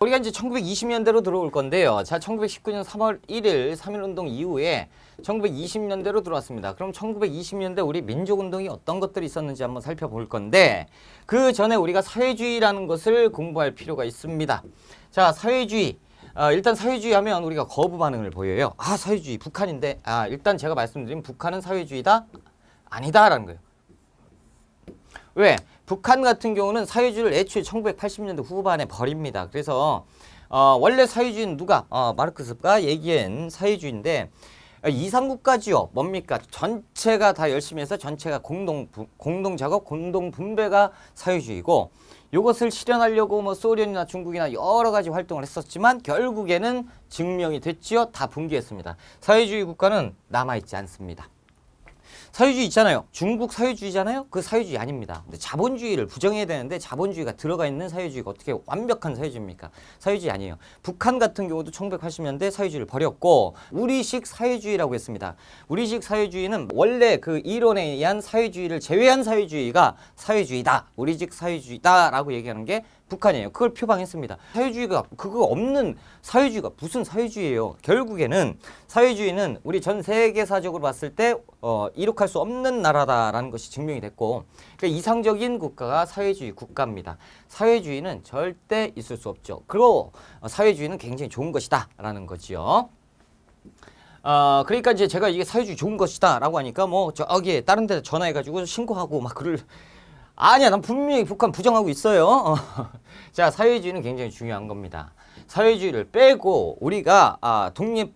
우리가 이제 1920년대로 들어올 건데요. 자, 1919년 3월 1일 3.1운동 이후에 1920년대로 들어왔습니다. 그럼 1920년대 우리 민족운동이 어떤 것들이 있었는지 한번 살펴볼 건데, 그 전에 우리가 사회주의라는 것을 공부할 필요가 있습니다. 자, 사회주의. 일단 사회주의 하면 우리가 거부 반응을 보여요. 아, 사회주의 북한인데. 일단 제가 말씀드린 북한은 사회주의다? 아니다라는 거예요. 왜? 북한 같은 경우는 사회주의를 애초에 1980년대 후반에 버립니다. 그래서 원래 사회주의는 누가? 마르크스가 얘기한 사회주의인데, 이상국가지요. 뭡니까? 전체가 다 열심히 해서 전체가 공동작업, 공동분배가 사회주의고, 이것을 실현하려고 뭐 소련이나 중국이나 여러 가지 활동을 했었지만 결국에는 증명이 됐지요. 다 붕괴했습니다. 사회주의 국가는 남아있지 않습니다. 사회주의 있잖아요. 중국 사회주의잖아요. 그 사회주의 아닙니다. 근데 자본주의를 부정해야 되는데 자본주의가 들어가 있는 사회주의가 어떻게 완벽한 사회주의입니까? 사회주의 아니에요. 북한 같은 경우도 1980년대 사회주의를 버렸고 우리식 사회주의라고 했습니다. 우리식 사회주의는 원래 그 이론에 의한 사회주의를 제외한 사회주의가 사회주의다. 우리식 사회주의다라고 얘기하는 게 북한이에요. 그걸 표방했습니다. 사회주의가 그거 없는 사회주의가 무슨 사회주의예요? 결국에는 사회주의는 우리 전 세계사적으로 봤을 때 이룩할 수 없는 나라다라는 것이 증명이 됐고, 그러니까 이상적인 국가가 사회주의 국가입니다. 사회주의는 절대 있을 수 없죠. 그리고 사회주의는 굉장히 좋은 것이다라는 거지요. 그러니까 이제 제가 이게 사회주의 좋은 것이다라고 하니까 뭐 저기에 다른 데 전화해가지고 신고하고 막 그럴. 아니야, 난 분명히 북한 부정하고 있어요. 자, 사회주의는 굉장히 중요한 겁니다. 사회주의를 빼고 우리가 독립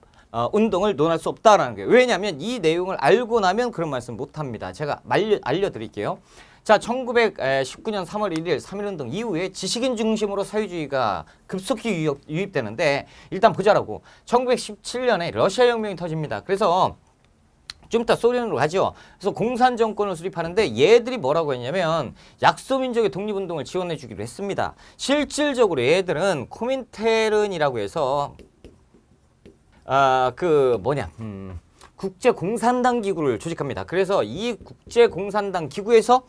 운동을 논할 수 없다라는 거예요. 왜냐하면 이 내용을 알고 나면 그런 말씀 못합니다. 제가 알려드릴게요. 자, 1919년 3월 1일 3.1운동 이후에 지식인 중심으로 사회주의가 급속히 유입되는데, 일단 보자라고. 1917년에 러시아 혁명이 터집니다. 그래서 좀 이따 소련으로 가죠. 그래서 공산 정권을 수립하는데 얘들이 뭐라고 했냐면 약소민족의 독립운동을 지원해 주기로 했습니다. 실질적으로 얘들은 코민테른이라고 해서 국제공산당 기구를 조직합니다. 그래서 이 국제공산당 기구에서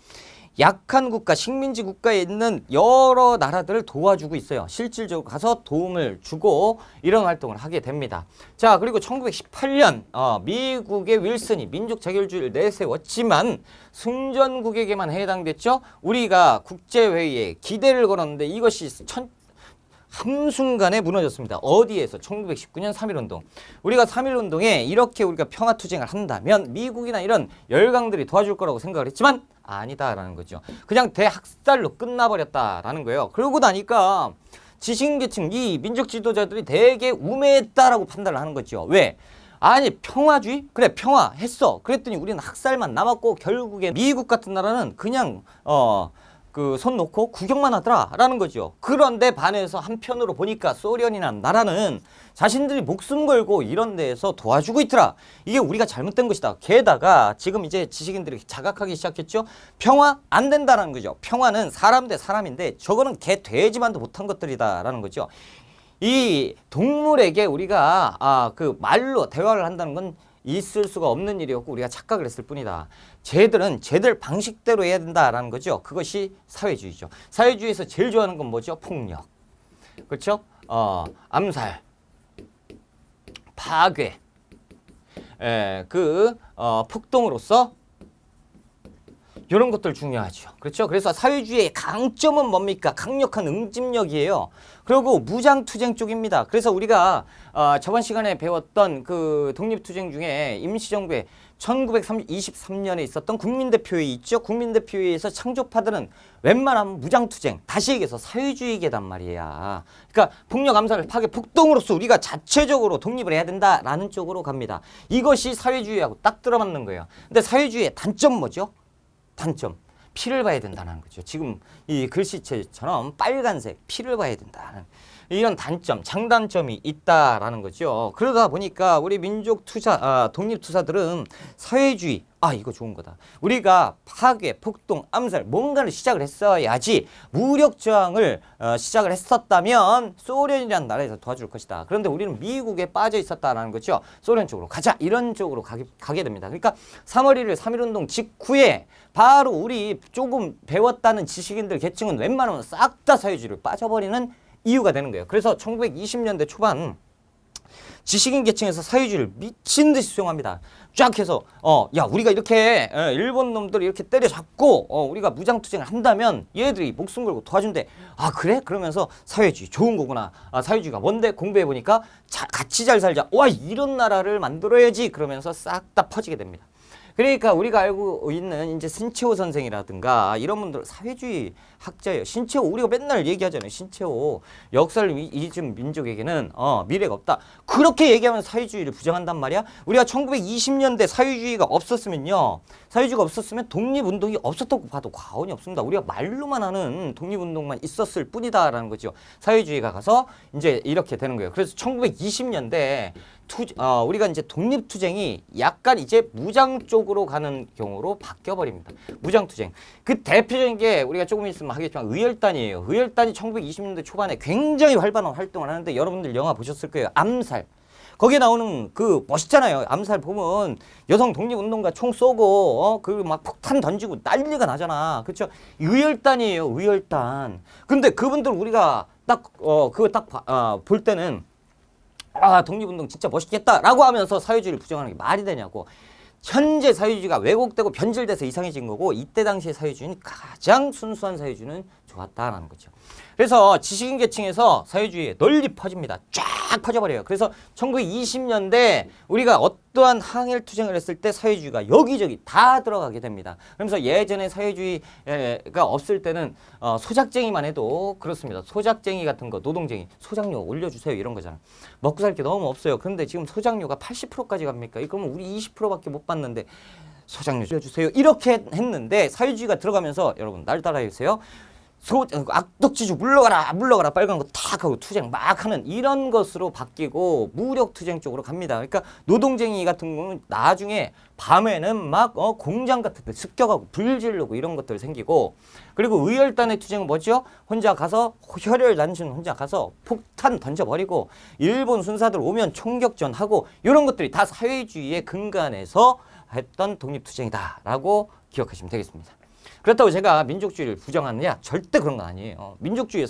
약한 국가, 식민지 국가에 있는 여러 나라들을 도와주고 있어요. 실질적으로 가서 도움을 주고 이런 활동을 하게 됩니다. 자, 그리고 1918년 미국의 윌슨이 민족 자결주의를 내세웠지만 승전국에게만 해당됐죠. 우리가 국제회의에 기대를 걸었는데 이것이 한순간에 무너졌습니다. 어디에서? 1919년 3.1운동. 우리가 3.1운동에 이렇게 우리가 평화투쟁을 한다면 미국이나 이런 열강들이 도와줄 거라고 생각을 했지만 아니다라는 거죠. 그냥 대학살로 끝나버렸다라는 거예요. 그러고 나니까 지식계층, 이 민족 지도자들이 되게 우매했다라고 판단을 하는 거죠. 왜? 아니, 평화주의? 그래, 평화했어. 그랬더니 우리는 학살만 남았고 결국에 미국 같은 나라는 그냥 손 놓고 구경만 하더라라는 거죠. 그런데 반해서 한편으로 보니까 소련이라는 나라는 자신들이 목숨 걸고 이런 데에서 도와주고 있더라. 이게 우리가 잘못된 것이다. 게다가 지금 이제 지식인들이 자각하기 시작했죠. 평화 안 된다라는 거죠. 평화는 사람 대 사람인데 저거는 개 돼지만도 못한 것들이다라는 거죠. 이 동물에게 우리가 그 말로 대화를 한다는 건 있을 수가 없는 일이었고 우리가 착각을 했을 뿐이다. 쟤들은 쟤들 방식대로 해야 된다라는 거죠. 그것이 사회주의죠. 사회주의에서 제일 좋아하는 건 뭐죠? 폭력. 그렇죠? 암살, 파괴, 폭동으로서 이런 것들 중요하죠. 그렇죠? 그래서 사회주의의 강점은 뭡니까? 강력한 응집력이에요. 그리고 무장투쟁 쪽입니다. 그래서 우리가 저번 시간에 배웠던 그 독립투쟁 중에 임시정부의 1923년에 있었던 국민대표회의 있죠? 국민대표회의에서 창조파들은 웬만하면 무장투쟁, 다시 얘기해서 사회주의계단 말이야. 그러니까 폭력, 암살, 파괴, 폭동으로서 우리가 자체적으로 독립을 해야 된다라는 쪽으로 갑니다. 이것이 사회주의하고 딱 들어맞는 거예요. 근데 사회주의의 단점 뭐죠? 단점, 피를 봐야 된다는 거죠. 지금 이 글씨체처럼 빨간색 피를 봐야 된다는 이런 단점, 장단점이 있다라는 거죠. 그러다 보니까 우리 민족 투사, 독립 투사들은 사회주의, 이거 좋은 거다. 우리가 파괴, 폭동, 암살 뭔가를 시작을 했어야지 무력 저항을 시작을 했었다면 소련이라는 나라에서 도와줄 것이다. 그런데 우리는 미국에 빠져 있었다라는 거죠. 소련 쪽으로 가자 이런 쪽으로 가게 됩니다. 그러니까 3월 1일 3.1운동 직후에 바로 우리 조금 배웠다는 지식인들 계층은 웬만하면 싹 다 사회주의를 빠져버리는 이유가 되는 거예요. 그래서 1920년대 초반 지식인 계층에서 사회주의를 미친 듯이 수용합니다. 쫙 해서 야 우리가 이렇게 일본 놈들 이렇게 때려잡고 우리가 무장투쟁을 한다면 얘들이 목숨 걸고 도와준대. 아 그래? 그러면서 사회주의 좋은 거구나. 아 사회주의가 뭔데? 공부해보니까 같이 잘 살자. 와 이런 나라를 만들어야지. 그러면서 싹 다 퍼지게 됩니다. 그러니까 우리가 알고 있는 이제 신채호 선생이라든가 이런 분들 사회주의 학자예요. 신채호 우리가 맨날 얘기하잖아요. 신채호 역사를 잊은 민족에게는 미래가 없다. 그렇게 얘기하면 사회주의를 부정한단 말이야. 우리가 1920년대 사회주의가 없었으면요. 사회주의가 없었으면 독립운동이 없었다고 봐도 과언이 없습니다. 우리가 말로만 하는 독립운동만 있었을 뿐이다라는 거죠. 사회주의가 가서 이제 이렇게 되는 거예요. 그래서 1920년대 우리가 이제 독립투쟁이 약간 이제 무장 쪽으로 가는 경우로 바뀌어버립니다. 무장투쟁. 그 대표적인 게 우리가 조금 있으면 하겠지만 의열단이에요. 의열단이 1920년대 초반에 굉장히 활발한 활동을 하는데 여러분들 영화 보셨을 거예요. 암살. 거기에 나오는 그 멋있잖아요. 암살 보면 여성 독립운동가 총 쏘고 그 막 폭탄 던지고 난리가 나잖아. 그렇죠? 의열단이에요. 의열단. 근데 그분들 우리가 딱 그거 딱 볼 때는 아 독립운동 진짜 멋있겠다라고 하면서 사회주의를 부정하는 게 말이 되냐고. 현재 사회주의가 왜곡되고 변질돼서 이상해진 거고 이때 당시의 사회주의는 가장 순수한 사회주의는 좋았다라는 거죠. 그래서 지식인 계층에서 사회주의에 널리 퍼집니다. 쫙 퍼져버려요. 그래서 1920년대 우리가 어떠한 항일 투쟁을 했을 때 사회주의가 여기저기 다 들어가게 됩니다. 그러면서 예전에 사회주의가 없을 때는 소작쟁이만 해도 그렇습니다. 소작쟁이 같은 거 노동쟁이 소작료 올려주세요 이런 거잖아. 먹고 살 게 너무 없어요. 그런데 지금 소작료가 80%까지 갑니까? 그러면 우리 20%밖에 못 받는데 소작료 올려주세요 이렇게 했는데 사회주의가 들어가면서 여러분 날 따라해주세요. 악덕지주 물러가라 빨간 거 탁 하고 투쟁 막 하는 이런 것으로 바뀌고 무력 투쟁 쪽으로 갑니다. 그러니까 노동쟁이 같은 경우는 나중에 밤에는 막 공장 같은 데 습격하고 불 지르고 이런 것들 생기고 그리고 의열단의 투쟁은 뭐죠? 혼자 가서 혈혈 난신 혼자 가서 폭탄 던져버리고 일본 순사들 오면 총격전하고 이런 것들이 다 사회주의의 근간에서 했던 독립투쟁이다라고 기억하시면 되겠습니다. 그렇다고 제가 민족주의를 부정하느냐? 절대 그런 건 아니에요. 민족주의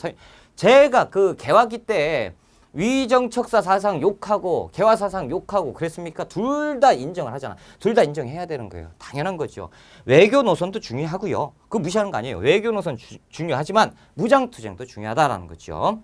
제가 그 개화기 때 위정척사 사상 욕하고 개화 사상 욕하고 그랬습니까? 둘 다 인정을 하잖아. 둘 다 인정해야 되는 거예요. 당연한 거죠. 외교 노선도 중요하고요. 그거 무시하는 거 아니에요. 외교 노선 중요하지만 무장투쟁도 중요하다라는 거죠.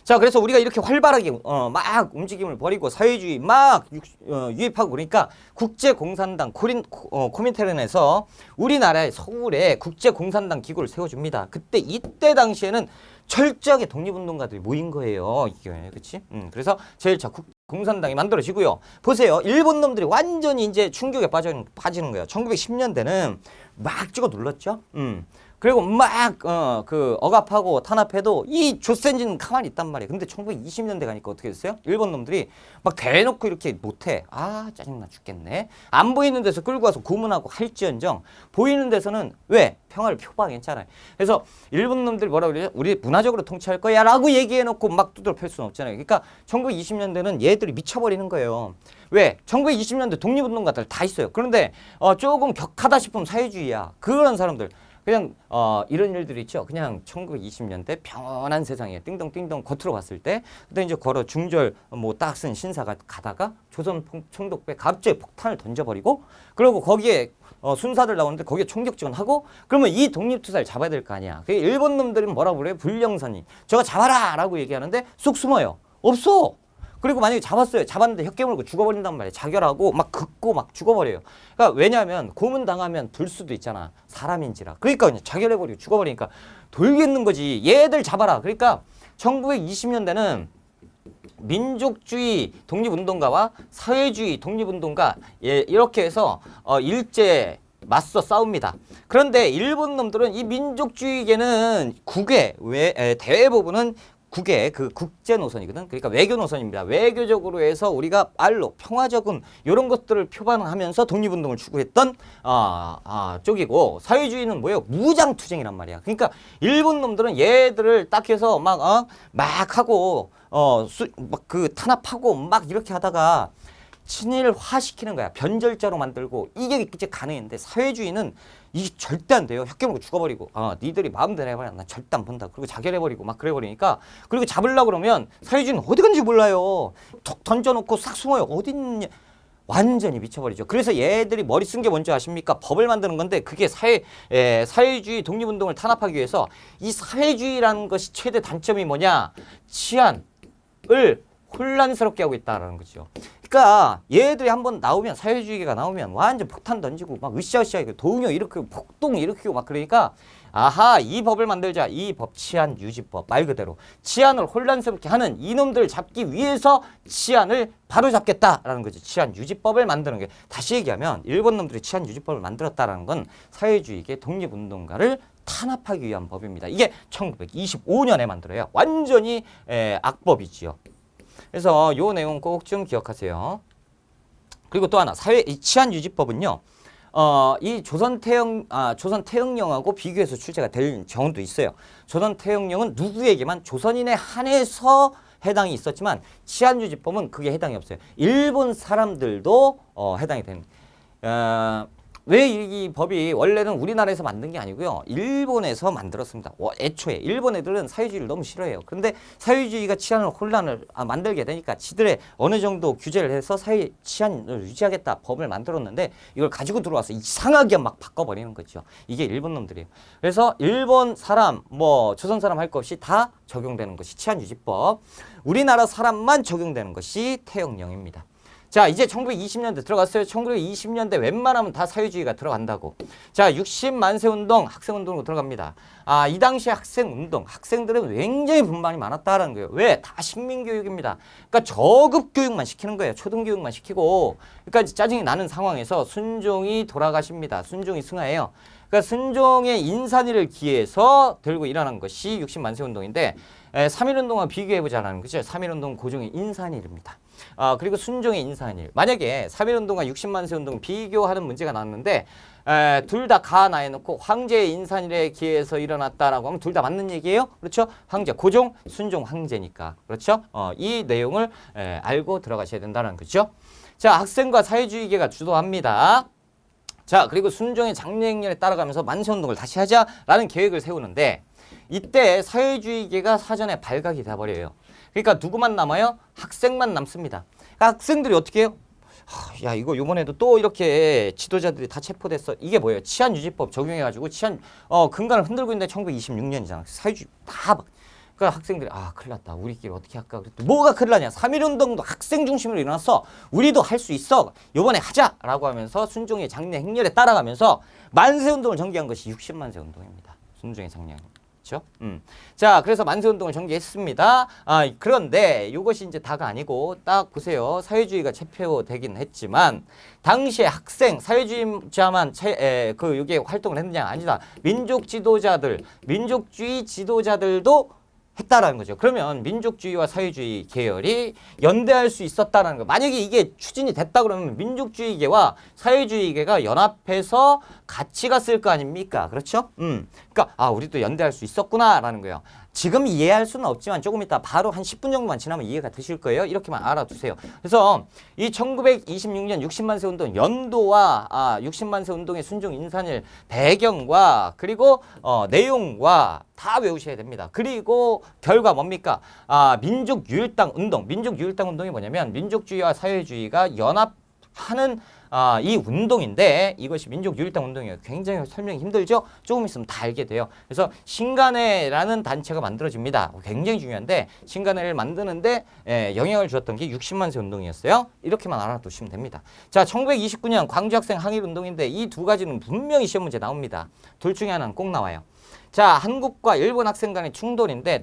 자, 그래서 우리가 이렇게 활발하게 막 움직임을 벌이고 사회주의 막 유입하고 그러니까 국제공산당 코민테른에서 우리나라의 서울에 국제공산당 기구를 세워줍니다. 이때 당시에는 철저하게 독립운동가들이 모인 거예요. 이게 그렇지? 그래서 제일 자 공산당이 만들어지고요. 보세요. 일본 놈들이 완전히 이제 충격에 빠지는 거예요. 1910년대는 막 찍어 눌렀죠. 그리고 막 억압하고 탄압해도 이 조센지는 가만히 있단 말이에요. 근데 1920년대 가니까 어떻게 됐어요? 일본 놈들이 막 대놓고 이렇게 못해. 아 짜증나 죽겠네. 안 보이는 데서 끌고 와서 고문하고 할지언정 보이는 데서는 왜? 평화를 표방했잖아요. 그래서 일본 놈들이 뭐라고 그러죠? 우리 문화적으로 통치할 거야 라고 얘기해놓고 막 두드려 펼 수는 없잖아요. 그러니까 1920년대는 얘들이 미쳐버리는 거예요. 왜? 1920년대 독립운동가들 다 있어요. 그런데 조금 격하다 싶으면 사회주의야. 그런 사람들 그냥 이런 일들이 있죠. 그냥 1920년대 평온한 세상에 띵동띵동 겉으로 봤을 때 그때 이제 걸어 중절 뭐 딱 쓴 신사가 가다가 조선 총독부에 갑자기 폭탄을 던져버리고 그리고 거기에 순사들 나오는데 거기에 총격전하고 그러면 이 독립투사를 잡아야 될 거 아니야. 그 일본 놈들은 뭐라고 그래요? 불령선이 저거 잡아라 라고 얘기하는데 쑥 숨어요. 없어. 그리고 만약에 잡았는데 혀 깨물고 죽어버린단 말이에요. 자결하고 막 긋고 막 죽어버려요. 그러니까 왜냐하면 고문당하면 불 수도 있잖아. 사람인지라. 그러니까 그냥 자결해버리고 죽어버리니까 돌겠는 거지. 얘들 잡아라. 그러니까 1920년대는 민족주의 독립운동가와 사회주의 독립운동가 이렇게 해서 일제 맞서 싸웁니다. 그런데 일본 놈들은 이 민족주의계는 대부분은 국의 그 국제 노선이거든. 그러니까 외교 노선입니다. 외교적으로 해서 우리가 말로 평화적인 이런 것들을 표방하면서 독립운동을 추구했던 쪽이고 사회주의는 뭐예요? 무장투쟁이란 말이야. 그러니까 일본 놈들은 얘들을 딱 해서 막 하고 막 그 탄압하고 막 이렇게 하다가 친일화시키는 거야. 변절자로 만들고 이게 이제 가능했는데 사회주의는 이게 절대 안 돼요. 혁 깨물고 죽어버리고 니들이 마음대로 해봐라. 나 절대 안 본다. 그리고 자결해버리고 막 그래버리니까 그리고 잡으려고 그러면 사회주의는 어디 간지 몰라요. 턱 던져놓고 싹 숨어요. 어딨냐. 완전히 미쳐버리죠. 그래서 얘들이 머리 쓴 게 뭔지 아십니까? 법을 만드는 건데 그게 사회주의 독립운동을 탄압하기 위해서 이 사회주의라는 것이 최대 단점이 뭐냐? 치안을 혼란스럽게 하고 있다라는 거죠. 그러니까 얘들이 한번 나오면 사회주의가 나오면 완전 폭탄 던지고 막 으쌰으쌰 동요 일으키고 폭동 일으키고 막 그러니까 아하 이 법을 만들자. 이 법 치안 유지법 말 그대로 치안을 혼란스럽게 하는 이놈들 잡기 위해서 치안을 바로잡겠다라는 거죠. 치안 유지법을 만드는 게 다시 얘기하면 일본 놈들이 치안 유지법을 만들었다라는 건 사회주의계 독립운동가를 탄압하기 위한 법입니다. 이게 1925년에 만들어요. 완전히 악법이지요. 그래서 요 내용 꼭 좀 기억하세요. 그리고 또 하나 이 치안유지법은요. 이 조선태영령하고 비교해서 출제가 될 경우도 있어요. 조선태영령은 누구에게만 조선인에 한해서 해당이 있었지만 치안유지법은 그게 해당이 없어요. 일본 사람들도 해당이 됩니다. 왜 이 법이 원래는 우리나라에서 만든 게 아니고요. 일본에서 만들었습니다. 애초에 일본 애들은 사회주의를 너무 싫어해요. 그런데 사회주의가 치안을 혼란을 만들게 되니까 지들의 어느 정도 규제를 해서 사회 치안을 유지하겠다 법을 만들었는데 이걸 가지고 들어와서 이상하게 막 바꿔버리는 거죠. 이게 일본 놈들이에요. 그래서 일본 사람 조선 사람 할 것 없이 다 적용되는 것이 치안유지법. 우리나라 사람만 적용되는 것이 태영령입니다. 자, 이제 1920년대 들어갔어요. 1920년대 웬만하면 다 사회주의가 들어간다고. 자, 60만세 운동, 학생운동으로 들어갑니다. 이 당시 학생운동, 학생들은 굉장히 분반이 많았다라는 거예요. 왜? 다 식민교육입니다. 그러니까 저급 교육만 시키는 거예요. 초등교육만 시키고. 그러니까 짜증이 나는 상황에서 순종이 돌아가십니다. 순종이 승하해요. 그러니까 순종의 인산위를 기해서 들고 일어난 것이 60만세 운동인데 3.1운동과 비교해보자라는 거죠. 3.1운동 고종의 인산위입니다. 그리고 순종의 인산일. 만약에 3.1운동과 60만세 운동 비교하는 문제가 나왔는데 둘 다 가나해놓고 황제의 인산일에 기해서 일어났다라고 하면 둘 다 맞는 얘기예요. 그렇죠? 황제, 고종, 순종, 황제니까. 그렇죠? 이 내용을 알고 들어가셔야 된다는 거죠. 자, 학생과 사회주의계가 주도합니다. 자, 그리고 순종의 장례행렬에 따라가면서 만세운동을 다시 하자라는 계획을 세우는데 이때 사회주의계가 사전에 발각이 돼버려요. 그러니까 누구만 남아요? 학생만 남습니다. 그러니까 학생들이 어떻게 해요? 야, 이거 요번에도 또 이렇게 지도자들이 다 체포됐어. 이게 뭐예요? 치안유지법 적용해가지고 근간을 흔들고 있는데 1926년이잖아. 사회주의 다 막. 그러니까 학생들이 큰일 났다. 우리끼리 어떻게 할까? 그랬더니 뭐가 큰일 나냐? 3.1운동도 학생 중심으로 일어났어. 우리도 할 수 있어. 요번에 하자라고 하면서 순종의 장례 행렬에 따라가면서 만세운동을 전개한 것이 60만세 운동입니다. 순종의 장례. 그렇죠? 자, 그래서 만세운동을 전개했습니다. 그런데 이것이 이제 다가 아니고 딱 보세요. 사회주의가 체포되긴 했지만 당시에 학생, 사회주의자만 여기에 활동을 했느냐? 아니다. 민족주의 지도자들도 했다라는 거죠. 그러면 민족주의와 사회주의 계열이 연대할 수 있었다는 거. 만약에 이게 추진이 됐다 그러면 민족주의계와 사회주의계가 연합해서 같이 갔을 거 아닙니까? 그렇죠? 그러니까 우리도 연대할 수 있었구나라는 거예요. 지금 이해할 수는 없지만 조금 이따 바로 한 10분 정도만 지나면 이해가 되실 거예요. 이렇게만 알아두세요. 그래서 이 1926년 60만세 운동 연도와 60만세 운동의 순종 인산일 배경과 그리고 내용과 다 외우셔야 됩니다. 그리고 결과 뭡니까? 민족유일당 운동. 민족유일당 운동이 뭐냐면 민족주의와 사회주의가 연합하는 이 운동인데 이것이 민족유일당 운동이에요. 굉장히 설명이 힘들죠? 조금 있으면 다 알게 돼요. 그래서 신간회라는 단체가 만들어집니다. 굉장히 중요한데 신간회를 만드는데 영향을 주었던 게 60만세 운동이었어요. 이렇게만 알아두시면 됩니다. 자, 1929년 광주학생 항일운동인데 이 두 가지는 분명히 시험 문제 나옵니다. 둘 중에 하나는 꼭 나와요. 자, 한국과 일본 학생 간의 충돌인데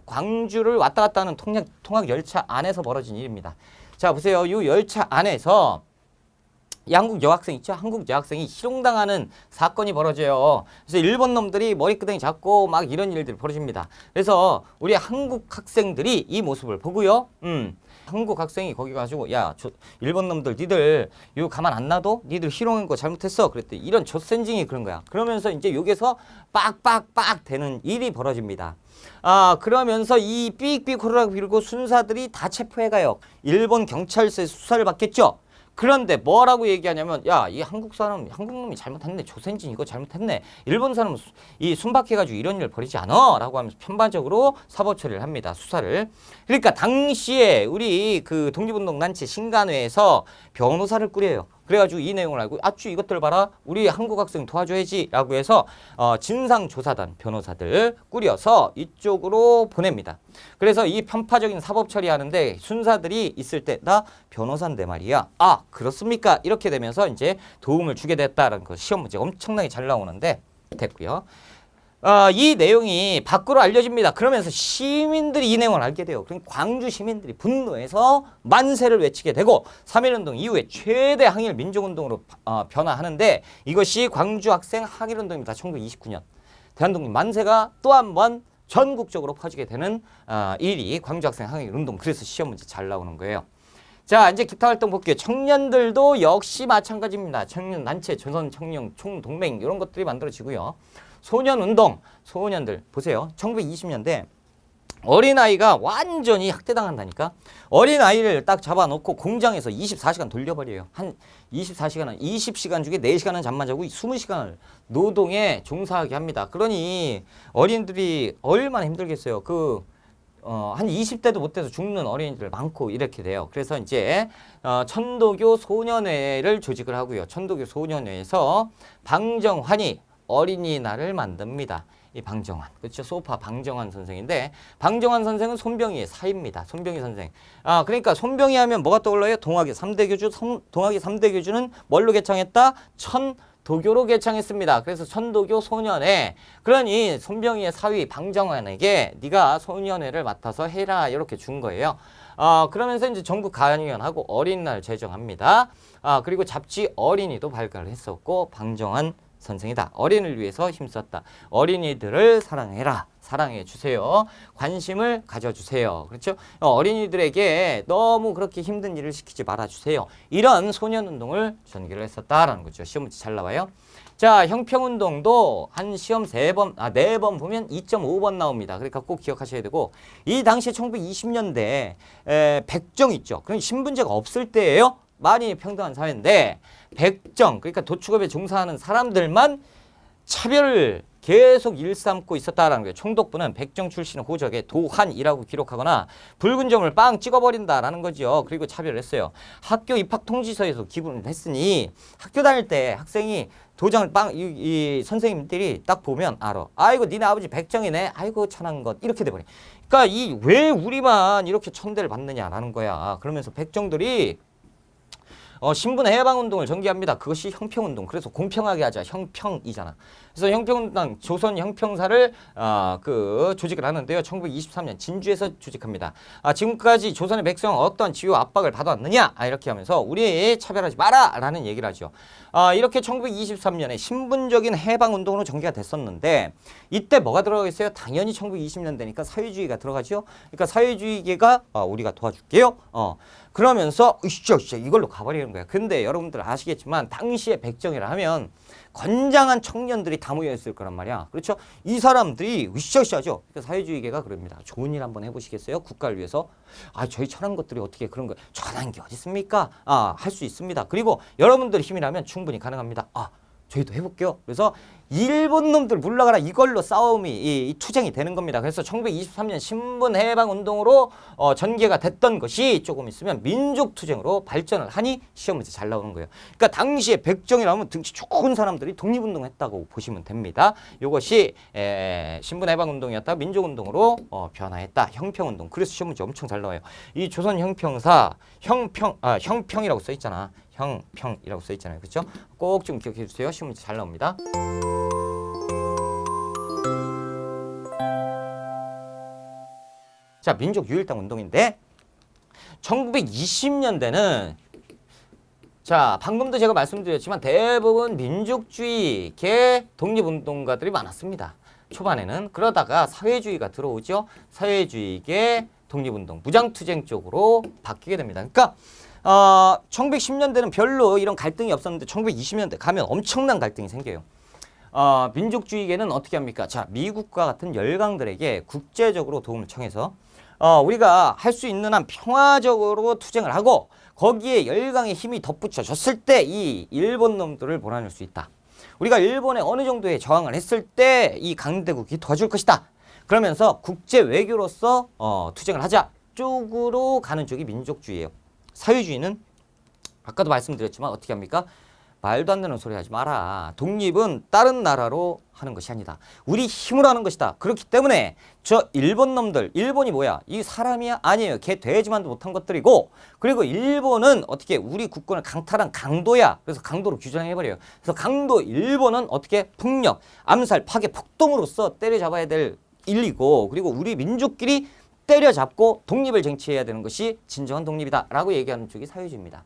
광주를 왔다 갔다 하는 통학 열차 안에서 벌어진 일입니다. 자, 보세요. 이 열차 안에서 이 한국 여학생 있죠? 한국 여학생이 희롱당하는 사건이 벌어져요. 그래서 일본 놈들이 머리끄댕이 잡고 막 이런 일들이 벌어집니다. 그래서 우리 한국 학생들이 이 모습을 보고요. 한국 학생이 거기 가지고 야, 일본 놈들 니들 이거 가만 안 놔도 니들 희롱한 거 잘못했어. 그랬더니 이런 젖센징이 그런 거야. 그러면서 이제 여기서 빡빡빡 되는 일이 벌어집니다. 그러면서 이 삑삑 호루라기 빌고 순사들이 다 체포해 가요. 일본 경찰서에 수사를 받겠죠. 그런데 뭐라고 얘기하냐면 야, 이 한국 사람, 한국 놈이 잘못했네. 조선진 이거 잘못했네. 일본 사람은 이 순박해가지고 이런 일을 벌이지 않아. 라고 하면서 편반적으로 사법 처리를 합니다. 수사를. 그러니까 당시에 우리 그 독립운동 단체 신간회에서 변호사를 꾸려요. 그래가지고 이 내용을 알고 아쭈 이것들 봐라. 우리 한국 학생 도와줘야지. 라고 해서 진상조사단 변호사들 꾸려서 이쪽으로 보냅니다. 그래서 이 편파적인 사법 처리하는데 순사들이 있을 때 나 변호사인데 말이야. 그렇습니까? 이렇게 되면서 이제 도움을 주게 됐다라는 거 시험 문제가 엄청나게 잘 나오는데 됐고요. 이 내용이 밖으로 알려집니다. 그러면서 시민들이 이 내용을 알게 돼요. 그러니까 광주 시민들이 분노해서 만세를 외치게 되고 3.1운동 이후에 최대 항일 민족운동으로 변화하는데 이것이 광주 학생 항일운동입니다. 1929년. 대한독립 만세가 또 한 번 전국적으로 퍼지게 되는 일이 광주 학생 항일운동. 그래서 시험 문제 잘 나오는 거예요. 자, 이제 기타 활동 볼게요. 청년들도 역시 마찬가지입니다. 청년 단체, 조선 청년 총동맹 이런 것들이 만들어지고요. 소년운동, 소년들 보세요. 1920년대 어린아이가 완전히 학대당한다니까. 어린아이를 딱 잡아놓고 공장에서 24시간 돌려버려요. 한 24시간, 20시간 중에 4시간은 잠만 자고 20시간을 노동에 종사하게 합니다. 그러니 어린들이 얼마나 힘들겠어요. 한 20대도 못 돼서 죽는 어린이들 많고 이렇게 돼요. 그래서 이제 천도교 소년회를 조직을 하고요. 천도교 소년회에서 방정환이 어린이날을 만듭니다. 이 방정환, 그렇죠? 소파 방정환 선생인데 방정환 선생은 손병희의 사입니다. 손병희 선생. 그러니까 손병희 하면 뭐가 떠올라요? 동학의 3대 교주. 동학의 3대 교주는 뭘로 개창했다? 천도교로 개창했습니다. 그래서 천도교 소년회. 그러니 손병희의 사위 방정환에게 네가 소년회를 맡아서 해라 이렇게 준 거예요. 그러면서 이제 전국 가연위원하고 어린이날 제정합니다. 그리고 잡지 어린이도 발간을 했었고 방정환 선생이다. 어린이를 위해서 힘썼다. 어린이들을 사랑해라. 사랑해 주세요. 관심을 가져주세요. 그렇죠? 어린이들에게 너무 그렇게 힘든 일을 시키지 말아주세요. 이런 소년운동을 전개를 했었다라는 거죠. 시험 문제 잘 나와요. 자, 형평운동도 한 시험 4번 보면 2.5번 나옵니다. 그러니까 꼭 기억하셔야 되고 이 당시에 1920년대 백정 있죠. 그럼 신분제가 없을 때예요. 많이 평등한 사회인데 백정, 그러니까 도축업에 종사하는 사람들만 차별을 계속 일삼고 있었다라는 거예요. 총독부는 백정 출신의 호적에 도한이라고 기록하거나 붉은 점을 빵 찍어버린다라는 거죠. 그리고 차별을 했어요. 학교 입학 통지서에서 기부를 했으니 학교 다닐 때 학생이 도장을 이 선생님들이 딱 보면 알아. 아이고 니네 아버지 백정이네. 아이고 천한 것. 이렇게 돼버려. 그러니까 왜 우리만 이렇게 천대를 받느냐라는 거야. 그러면서 백정들이 신분의 해방운동을 전개합니다. 그것이 형평운동. 그래서 공평하게 하자. 형평이잖아. 그래서 형평운동 조선 형평사를 조직을 하는데요. 1923년 진주에서 조직합니다. 지금까지 조선의 백성은 어떤 지위 압박을 받아왔느냐? 이렇게 하면서 우리 차별하지 마라! 라는 얘기를 하죠. 이렇게 1923년에 신분적인 해방운동으로 전개가 됐었는데 이때 뭐가 들어가 있어요? 당연히 1920년대니까 사회주의가 들어가죠. 그러니까 사회주의계가 우리가 도와줄게요. 그러면서 으쌰 이걸로 가버리는 거야. 근데 여러분들 아시겠지만 당시에 백정이라 하면 건장한 청년들이 다 모여있을 거란 말이야. 그렇죠? 이 사람들이 으쌰으쌰하죠. 그러니까 사회주의계가 그럽니다. 좋은 일 한번 해보시겠어요? 국가를 위해서. 저희 천한 것들이 어떻게 그런 거 천한 게 어디 있습니까? 할 수 있습니다. 그리고 여러분들 힘이라면 충분히 가능합니다. 저희도 해볼게요. 그래서 일본 놈들 물러가라 이걸로 싸움이 이 투쟁이 되는 겁니다. 그래서 1923년 신분해방운동으로 전개가 됐던 것이 조금 있으면 민족투쟁으로 발전을 하니 시험 문제 잘 나오는 거예요. 그러니까 당시에 백정이라면 등치 좋은 사람들이 독립운동을 했다고 보시면 됩니다. 이것이 신분해방운동이었다 민족운동으로 변화했다. 형평운동. 그래서 시험 문제 엄청 잘 나와요. 이 조선 형평사 형평이라고 써 있잖아. 형평이라고 써 있잖아요. 그렇죠? 꼭 좀 기억해 주세요. 시험 문제 잘 나옵니다. 자, 민족 유일당 운동인데 1920년대는 자, 방금도 제가 말씀드렸지만 대부분 민족주의계 독립운동가들이 많았습니다. 초반에는. 그러다가 사회주의가 들어오죠. 사회주의계 독립운동, 무장투쟁 쪽으로 바뀌게 됩니다. 그러니까 1910년대는 별로 이런 갈등이 없었는데 1920년대 가면 엄청난 갈등이 생겨요. 민족주의계는 어떻게 합니까? 자, 미국과 같은 열강들에게 국제적으로 도움을 청해서 우리가 할 수 있는 한 평화적으로 투쟁을 하고 거기에 열강의 힘이 덧붙여졌을 때 이 일본 놈들을 몰아낼 수 있다. 우리가 일본에 어느 정도의 저항을 했을 때 이 강대국이 도와줄 것이다. 그러면서 국제 외교로서 투쟁을 하자 쪽으로 가는 쪽이 민족주의예요. 사회주의는 아까도 말씀드렸지만 어떻게 합니까? 말도 안 되는 소리 하지 마라. 독립은 다른 나라로 하는 것이 아니다. 우리 힘으로 하는 것이다. 그렇기 때문에 저 일본 놈들, 일본이 뭐야? 이 사람이야? 아니에요. 걔 돼지만도 못한 것들이고, 그리고 일본은 어떻게 우리 국권을 강탈한 강도야. 그래서 강도로 규정해버려요. 그래서 강도 일본은 어떻게 폭력, 암살, 파괴, 폭동으로서 때려잡아야 될 일이고, 그리고 우리 민족끼리 때려잡고 독립을 쟁취해야 되는 것이 진정한 독립이다 라고 얘기하는 쪽이 사회주의입니다.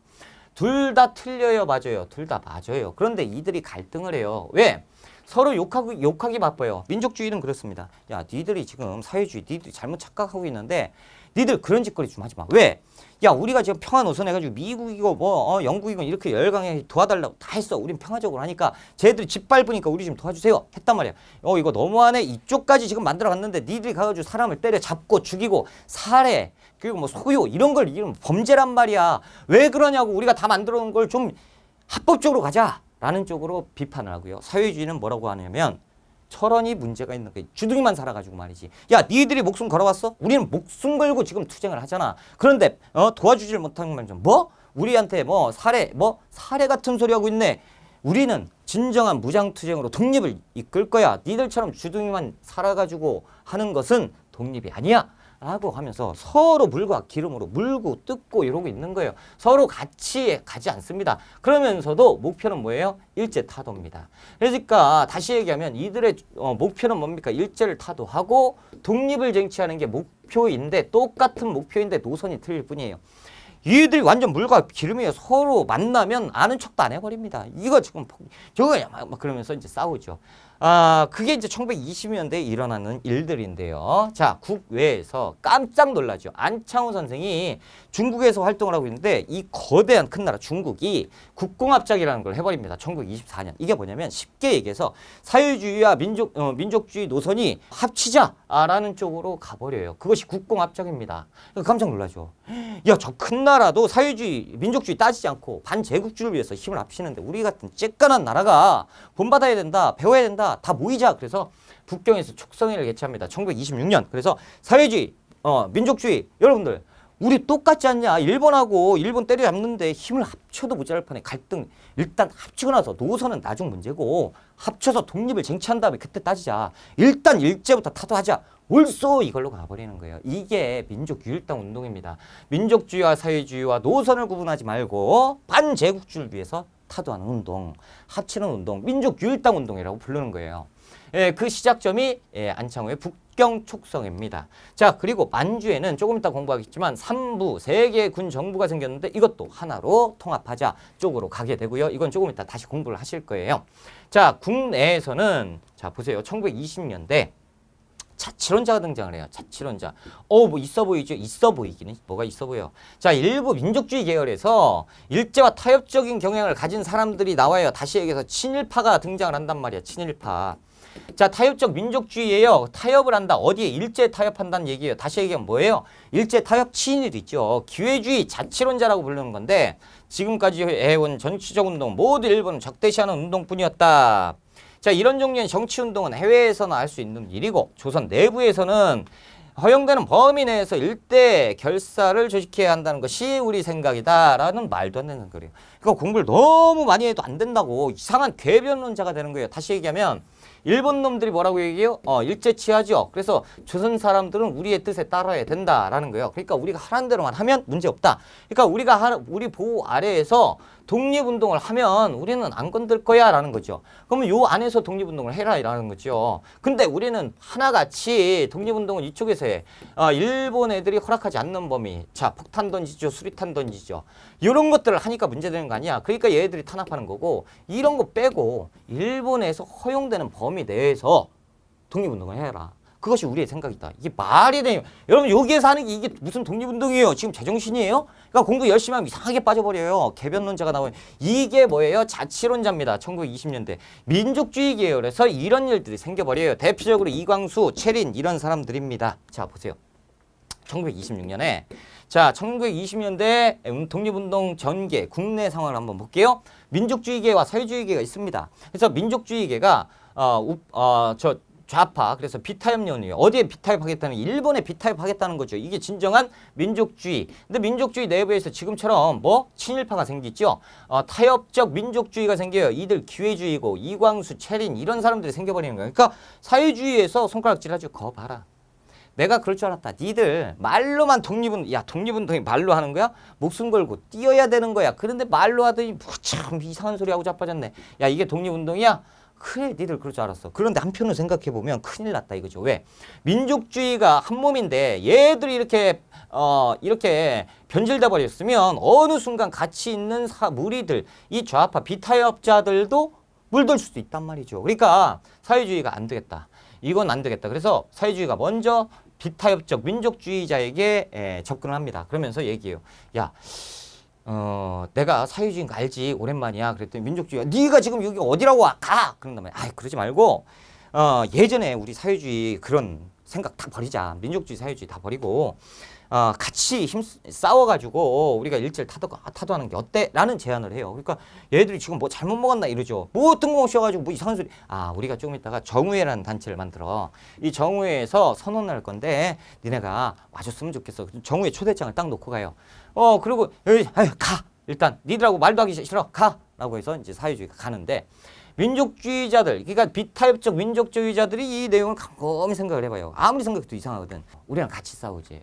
둘 다 틀려요, 맞아요? 둘 다 맞아요. 그런데 이들이 갈등을 해요. 왜? 서로 욕하기 바빠요. 민족주의는 그렇습니다. 야, 니들이 지금 사회주의, 니들이 잘못 착각하고 있는데 니들 그런 짓거리 좀 하지 마. 왜? 야, 우리가 지금 평화 노선해가지고 미국이고 뭐 영국이고 이렇게 열강에 도와달라고 다 했어. 우린 평화적으로 하니까 쟤들이 짓밟으니까 우리 좀 도와주세요 했단 말이야. 이거 너무하네. 이쪽까지 지금 만들어갔는데 니들이 가가지고 사람을 때려잡고 죽이고 살해 그리고 뭐 소요 이런 걸 이런 범죄란 말이야. 왜 그러냐고. 우리가 다 만들어 놓은 걸 좀 합법적으로 가자 라는 쪽으로 비판을 하고요. 사회주의는 뭐라고 하냐면 철원이 문제가 있는 거야. 주둥이만 살아가지고 말이지. 야, 니들이 목숨 걸어왔어? 우리는 목숨 걸고 지금 투쟁을 하잖아. 그런데 도와주질 못하는 말 좀 뭐? 우리한테 뭐 살해 같은 소리 하고 있네. 우리는 진정한 무장투쟁으로 독립을 이끌 거야. 니들처럼 주둥이만 살아가지고 하는 것은 독립이 아니야. 라고 하면서 서로 물과 기름으로 물고 뜯고 이러고 있는 거예요. 서로 같이 가지 않습니다. 그러면서도 목표는 뭐예요? 일제 타도입니다. 그러니까 다시 얘기하면 이들의 목표는 뭡니까? 일제를 타도하고 독립을 쟁취하는 게 목표인데 똑같은 목표인데 노선이 틀릴 뿐이에요. 이들이 완전 물과 기름이에요. 서로 만나면 아는 척도 안 해버립니다. 이거 지금 저거야 막 그러면서 이제 싸우죠. 그게 이제 1920년대에 일어나는 일들인데요. 자, 국외에서 깜짝 놀라죠. 안창호 선생이 중국에서 활동을 하고 있는데 이 거대한 큰 나라 중국이 국공합작이라는 걸 해버립니다. 1924년. 이게 뭐냐면 쉽게 얘기해서 사회주의와 민족주의 노선이 합치자라는 쪽으로 가버려요. 그것이 국공합작입니다. 깜짝 놀라죠. 야, 저 큰 나라도 사회주의, 민족주의 따지지 않고 반제국주의를 위해서 힘을 합치는데 우리 같은 쬐깐한 나라가 본받아야 된다, 배워야 된다, 다 모이자. 그래서 북경에서 촉성회를 개최합니다. 1926년. 그래서 사회주의, 민족주의, 여러분들 우리 똑같지 않냐? 일본 때려잡는데 힘을 합쳐도 모자랄 판에 갈등 일단 합치고 나서 노선은 나중 문제고 합쳐서 독립을 쟁취한 다음에 그때 따지자. 일단 일제부터 타도하자. 옳소 이걸로 가버리는 거예요. 이게 민족유일당 운동입니다. 민족주의와 사회주의와 노선을 구분하지 말고 반제국주의를 위해서 타도하는 운동, 합치는 운동, 민족유일당 운동이라고 부르는 거예요. 그 시작점이 안창호의 북경 촉성회입니다. 자, 그리고 만주에는 조금 이따 공부하겠지만 3부 3개의 군 정부가 생겼는데 이것도 하나로 통합하자 쪽으로 가게 되고요. 이건 조금 이따 다시 공부를 하실 거예요. 자, 국내에서는 자 보세요. 1920년대 자치론자가 등장을 해요. 자치론자. 뭐 있어 보이죠? 있어 보이기는 뭐가 있어 보여. 자, 일부 민족주의 계열에서 일제와 타협적인 경향을 가진 사람들이 나와요. 다시 얘기해서 친일파가 등장을 한단 말이야. 친일파. 자, 타협적 민족주의예요. 타협을 한다. 어디에? 일제 타협한다는 얘기예요. 다시 얘기하면 뭐예요? 일제 타협 친일 있죠. 기회주의 자치론자라고 부르는 건데 지금까지 해온 정치적 운동 모두 일본은 적대시하는 운동뿐이었다. 자, 이런 종류의 정치운동은 해외에서는 할 수 있는 일이고 조선 내부에서는 허용되는 범위 내에서 일대 결사를 조직해야 한다는 것이 우리 생각이다라는 말도 안 되는 거예요. 그러니까 공부를 너무 많이 해도 안 된다고 이상한 궤변론자가 되는 거예요. 다시 얘기하면 일본 놈들이 뭐라고 얘기해요? 일제 치하죠. 그래서 조선 사람들은 우리의 뜻에 따라야 된다라는 거예요. 그러니까 우리가 하라는 대로만 하면 문제 없다. 그러니까 우리 보호 아래에서 독립운동을 하면 우리는 안 건들 거야 라는 거죠. 그러면 요 안에서 독립운동을 해라 라는 거죠. 근데 우리는 하나같이 독립운동을 이쪽에서 해. 일본 애들이 허락하지 않는 범위. 자, 폭탄 던지죠. 수리탄 던지죠. 이런 것들을 하니까 문제되는 거 아니야. 그러니까 얘들이 탄압하는 거고 이런 거 빼고 일본에서 허용되는 범위 내에서 독립운동을 해라. 그것이 우리의 생각이다. 이게 말이 돼요. 여러분 여기에서 하는 게 이게 무슨 독립운동이에요? 지금 제정신이에요? 그러니까 공부 열심히 하면 이상하게 빠져버려요. 개변론자가 나오는 이게 뭐예요? 자치론자입니다. 1920년대 민족주의 계열에서 이런 일들이 생겨버려요. 대표적으로 이광수, 채린 이런 사람들입니다. 자 보세요. 1926년에 자 1920년대 독립운동 전개 국내 상황을 한번 볼게요. 민족주의계와 사회주의계가 있습니다. 그래서 민족주의계가 좌파 그래서 비타협론이에요. 어디에 비타협하겠다는 일본에 비타협하겠다는 거죠. 이게 진정한 민족주의. 근데 민족주의 내부에서 지금처럼 뭐 친일파가 생기죠. 타협적 민족주의가 생겨요. 이들 기회주의고 이광수, 채린 이런 사람들이 생겨버리는 거예요. 그러니까 사회주의에서 손가락질하죠. 거 봐라. 내가 그럴 줄 알았다. 니들 말로만 독립운동이 말로 하는 거야? 목숨 걸고 뛰어야 되는 거야. 그런데 말로 하더니 뭐 참 이상한 소리 하고 자빠졌네. 야 이게 독립운동이야? 그래 니들 그럴 줄 알았어. 그런데 한편으로 생각해보면 큰일 났다 이거죠. 왜? 민족주의가 한 몸인데 얘들이 이렇게 변질돼 버렸으면 어느 순간 같이 있는 무리들 이 좌파 비타협자들도 물들 수도 있단 말이죠. 그러니까 사회주의가 안 되겠다. 이건 안 되겠다. 그래서 사회주의가 먼저 비타협적 민족주의자에게 접근을 합니다. 그러면서 얘기해요. 야 내가 사회주의인 거 알지? 오랜만이야. 그랬더니 민족주의가 네가 지금 여기 어디라고 가? 그런단 말이야. 아이 그러지 말고 예전에 우리 사회주의 그런 생각 다 버리자. 민족주의 사회주의 다 버리고 같이 싸워가지고 우리가 일제를 타도하는 게 어때? 라는 제안을 해요. 그러니까 얘들이 지금 뭐 잘못 먹었나 이러죠. 뭐 뜬금없이 뭐 이상한 소리. 우리가 조금 있다가 정우회라는 단체를 만들어. 이 정우회에서 선언을 할 건데 니네가 와줬으면 좋겠어. 정우회 초대장을 딱 놓고 가요. 그리고 가. 일단 니들하고 말도 하기 싫어. 가. 라고 해서 이제 사회주의가 가는데 민족주의자들, 그러니까 비타협적 민족주의자들이 이 내용을 곰곰이 생각을 해봐요. 아무리 생각해도 이상하거든. 우리랑 같이 싸우지.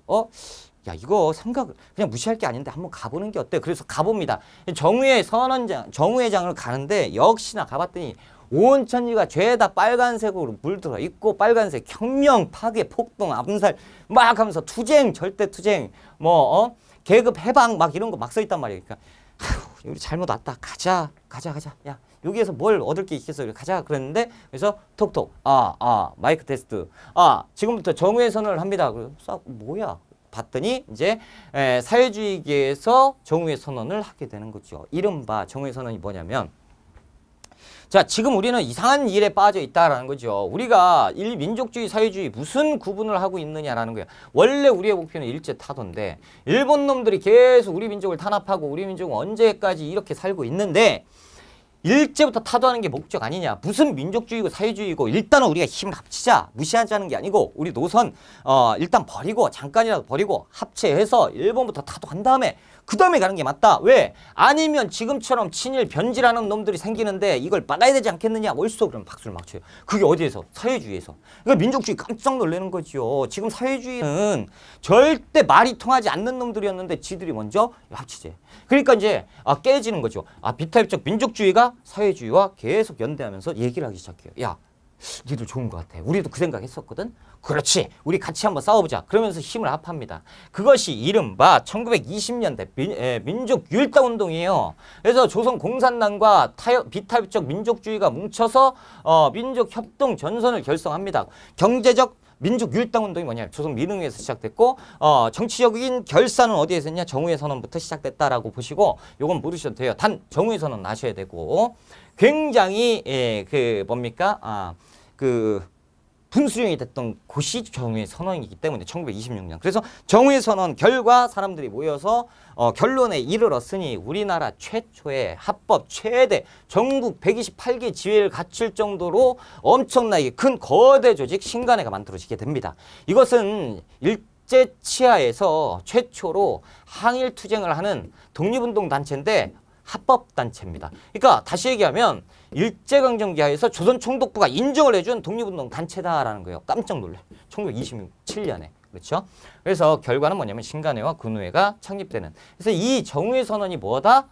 야 이거 생각을 그냥 무시할 게 아닌데 한번 가보는 게 어때? 그래서 가봅니다. 정우회장을 가는데 역시나 가봤더니 온 천지가 죄다 빨간색으로 물들어 있고 빨간색 혁명, 파괴, 폭동, 암살 막 하면서 투쟁, 절대 투쟁, 계급 해방 막 이런 거 막 써 있단 말이에요. 그러니까 우리 잘못 왔다. 가자. 야 여기에서 뭘 얻을 게 있겠어. 가자 그랬는데 그래서 톡톡 마이크 테스트 지금부터 정우회 선언을 합니다. 그래서 뭐야 봤더니 이제 사회주의계에서 정우회 선언을 하게 되는 거죠. 이른바 정우회 선언이 뭐냐면 자 지금 우리는 이상한 일에 빠져 있다라는 거죠. 우리가 민족주의 사회주의 무슨 구분을 하고 있느냐라는 거예요. 원래 우리의 목표는 일제 타도인데 일본 놈들이 계속 우리 민족을 탄압하고 우리 민족은 언제까지 이렇게 살고 있는데 일제부터 타도하는 게 목적 아니냐. 무슨 민족주의고 사회주의고 일단은 우리가 힘을 합치자. 무시하자는 게 아니고 우리 노선 일단 버리고 잠깐이라도 버리고 합체해서 일본부터 타도한 다음에 그 다음에 가는 게 맞다. 왜? 아니면 지금처럼 친일 변질하는 놈들이 생기는데 이걸 막아야 되지 않겠느냐. 옳소. 그럼 박수를 막 쳐요. 그게 어디에서? 사회주의에서. 그러니까 민족주의 깜짝 놀라는 거죠. 지금 사회주의는 절대 말이 통하지 않는 놈들이었는데 지들이 먼저 합치재. 그러니까 이제 깨지는 거죠. 비타협적 민족주의가 사회주의와 계속 연대하면서 얘기를 하기 시작해요. 야, 니들 좋은 것 같아. 우리도 그 생각 했었거든. 그렇지. 우리 같이 한번 싸워보자. 그러면서 힘을 합합니다. 그것이 이른바 1920년대 민족율당운동이에요. 그래서 조선공산당과 비타협적 민족주의가 뭉쳐서 민족협동 전선을 결성합니다. 경제적 민족율당운동이 뭐냐? 조선 민흥회에서 시작됐고 정치적인 결산은 어디에서 했냐? 정우회 선언부터 시작됐다라고 보시고 요건 모르셔도 돼요. 단 정우회 선언 나셔야 되고 굉장히 분수령이 됐던 곳이 정우회 선언이기 때문에 1926년. 그래서 정우회 선언 결과 사람들이 모여서 결론에 이르렀으니 우리나라 최초의 합법 최대 전국 128개 지회를 갖출 정도로 엄청나게 큰 거대 조직 신간회가 만들어지게 됩니다. 이것은 일제 치하에서 최초로 항일 투쟁을 하는 독립운동 단체인데 합법단체입니다. 그러니까 다시 얘기하면 일제강점기하에서 조선총독부가 인정을 해준 독립운동 단체다라는 거예요. 깜짝 놀래. 1927년에. 그렇죠? 그래서 결과는 뭐냐면 신간회와 군우회가 창립되는. 그래서 이 정우회 선언이 뭐다?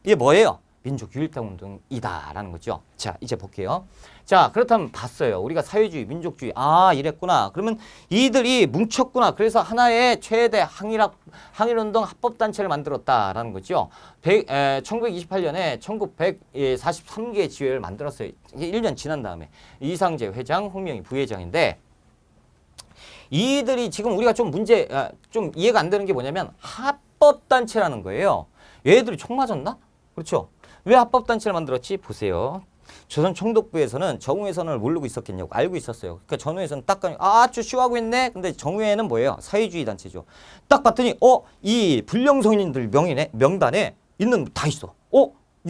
이게 뭐예요? 민족 유일당 운동이다라는 거죠. 자, 이제 볼게요. 자, 그렇다면 봤어요. 우리가 사회주의, 민족주의. 아, 이랬구나. 그러면 이들이 뭉쳤구나. 그래서 하나의 최대 항일운동 합법단체를 만들었다라는 거죠. 1928년에 1943개의 지회를 만들었어요. 이게 1년 지난 다음에. 이상재 회장, 홍명희 부회장인데 이들이 지금 우리가 좀 좀 이해가 안 되는 게 뭐냐면 합법단체라는 거예요. 얘들이 총 맞았나? 그렇죠. 왜 합법단체를 만들었지? 보세요. 조선 총독부에서는 정우회선을 모르고 있었겠냐고 알고 있었어요. 그러니까 전후에서는 딱 아주 쇼하고 있네. 근데 정우회는 뭐예요? 사회주의 단체죠. 딱 봤더니 이 불량성인들 명단에 있는 다 있어.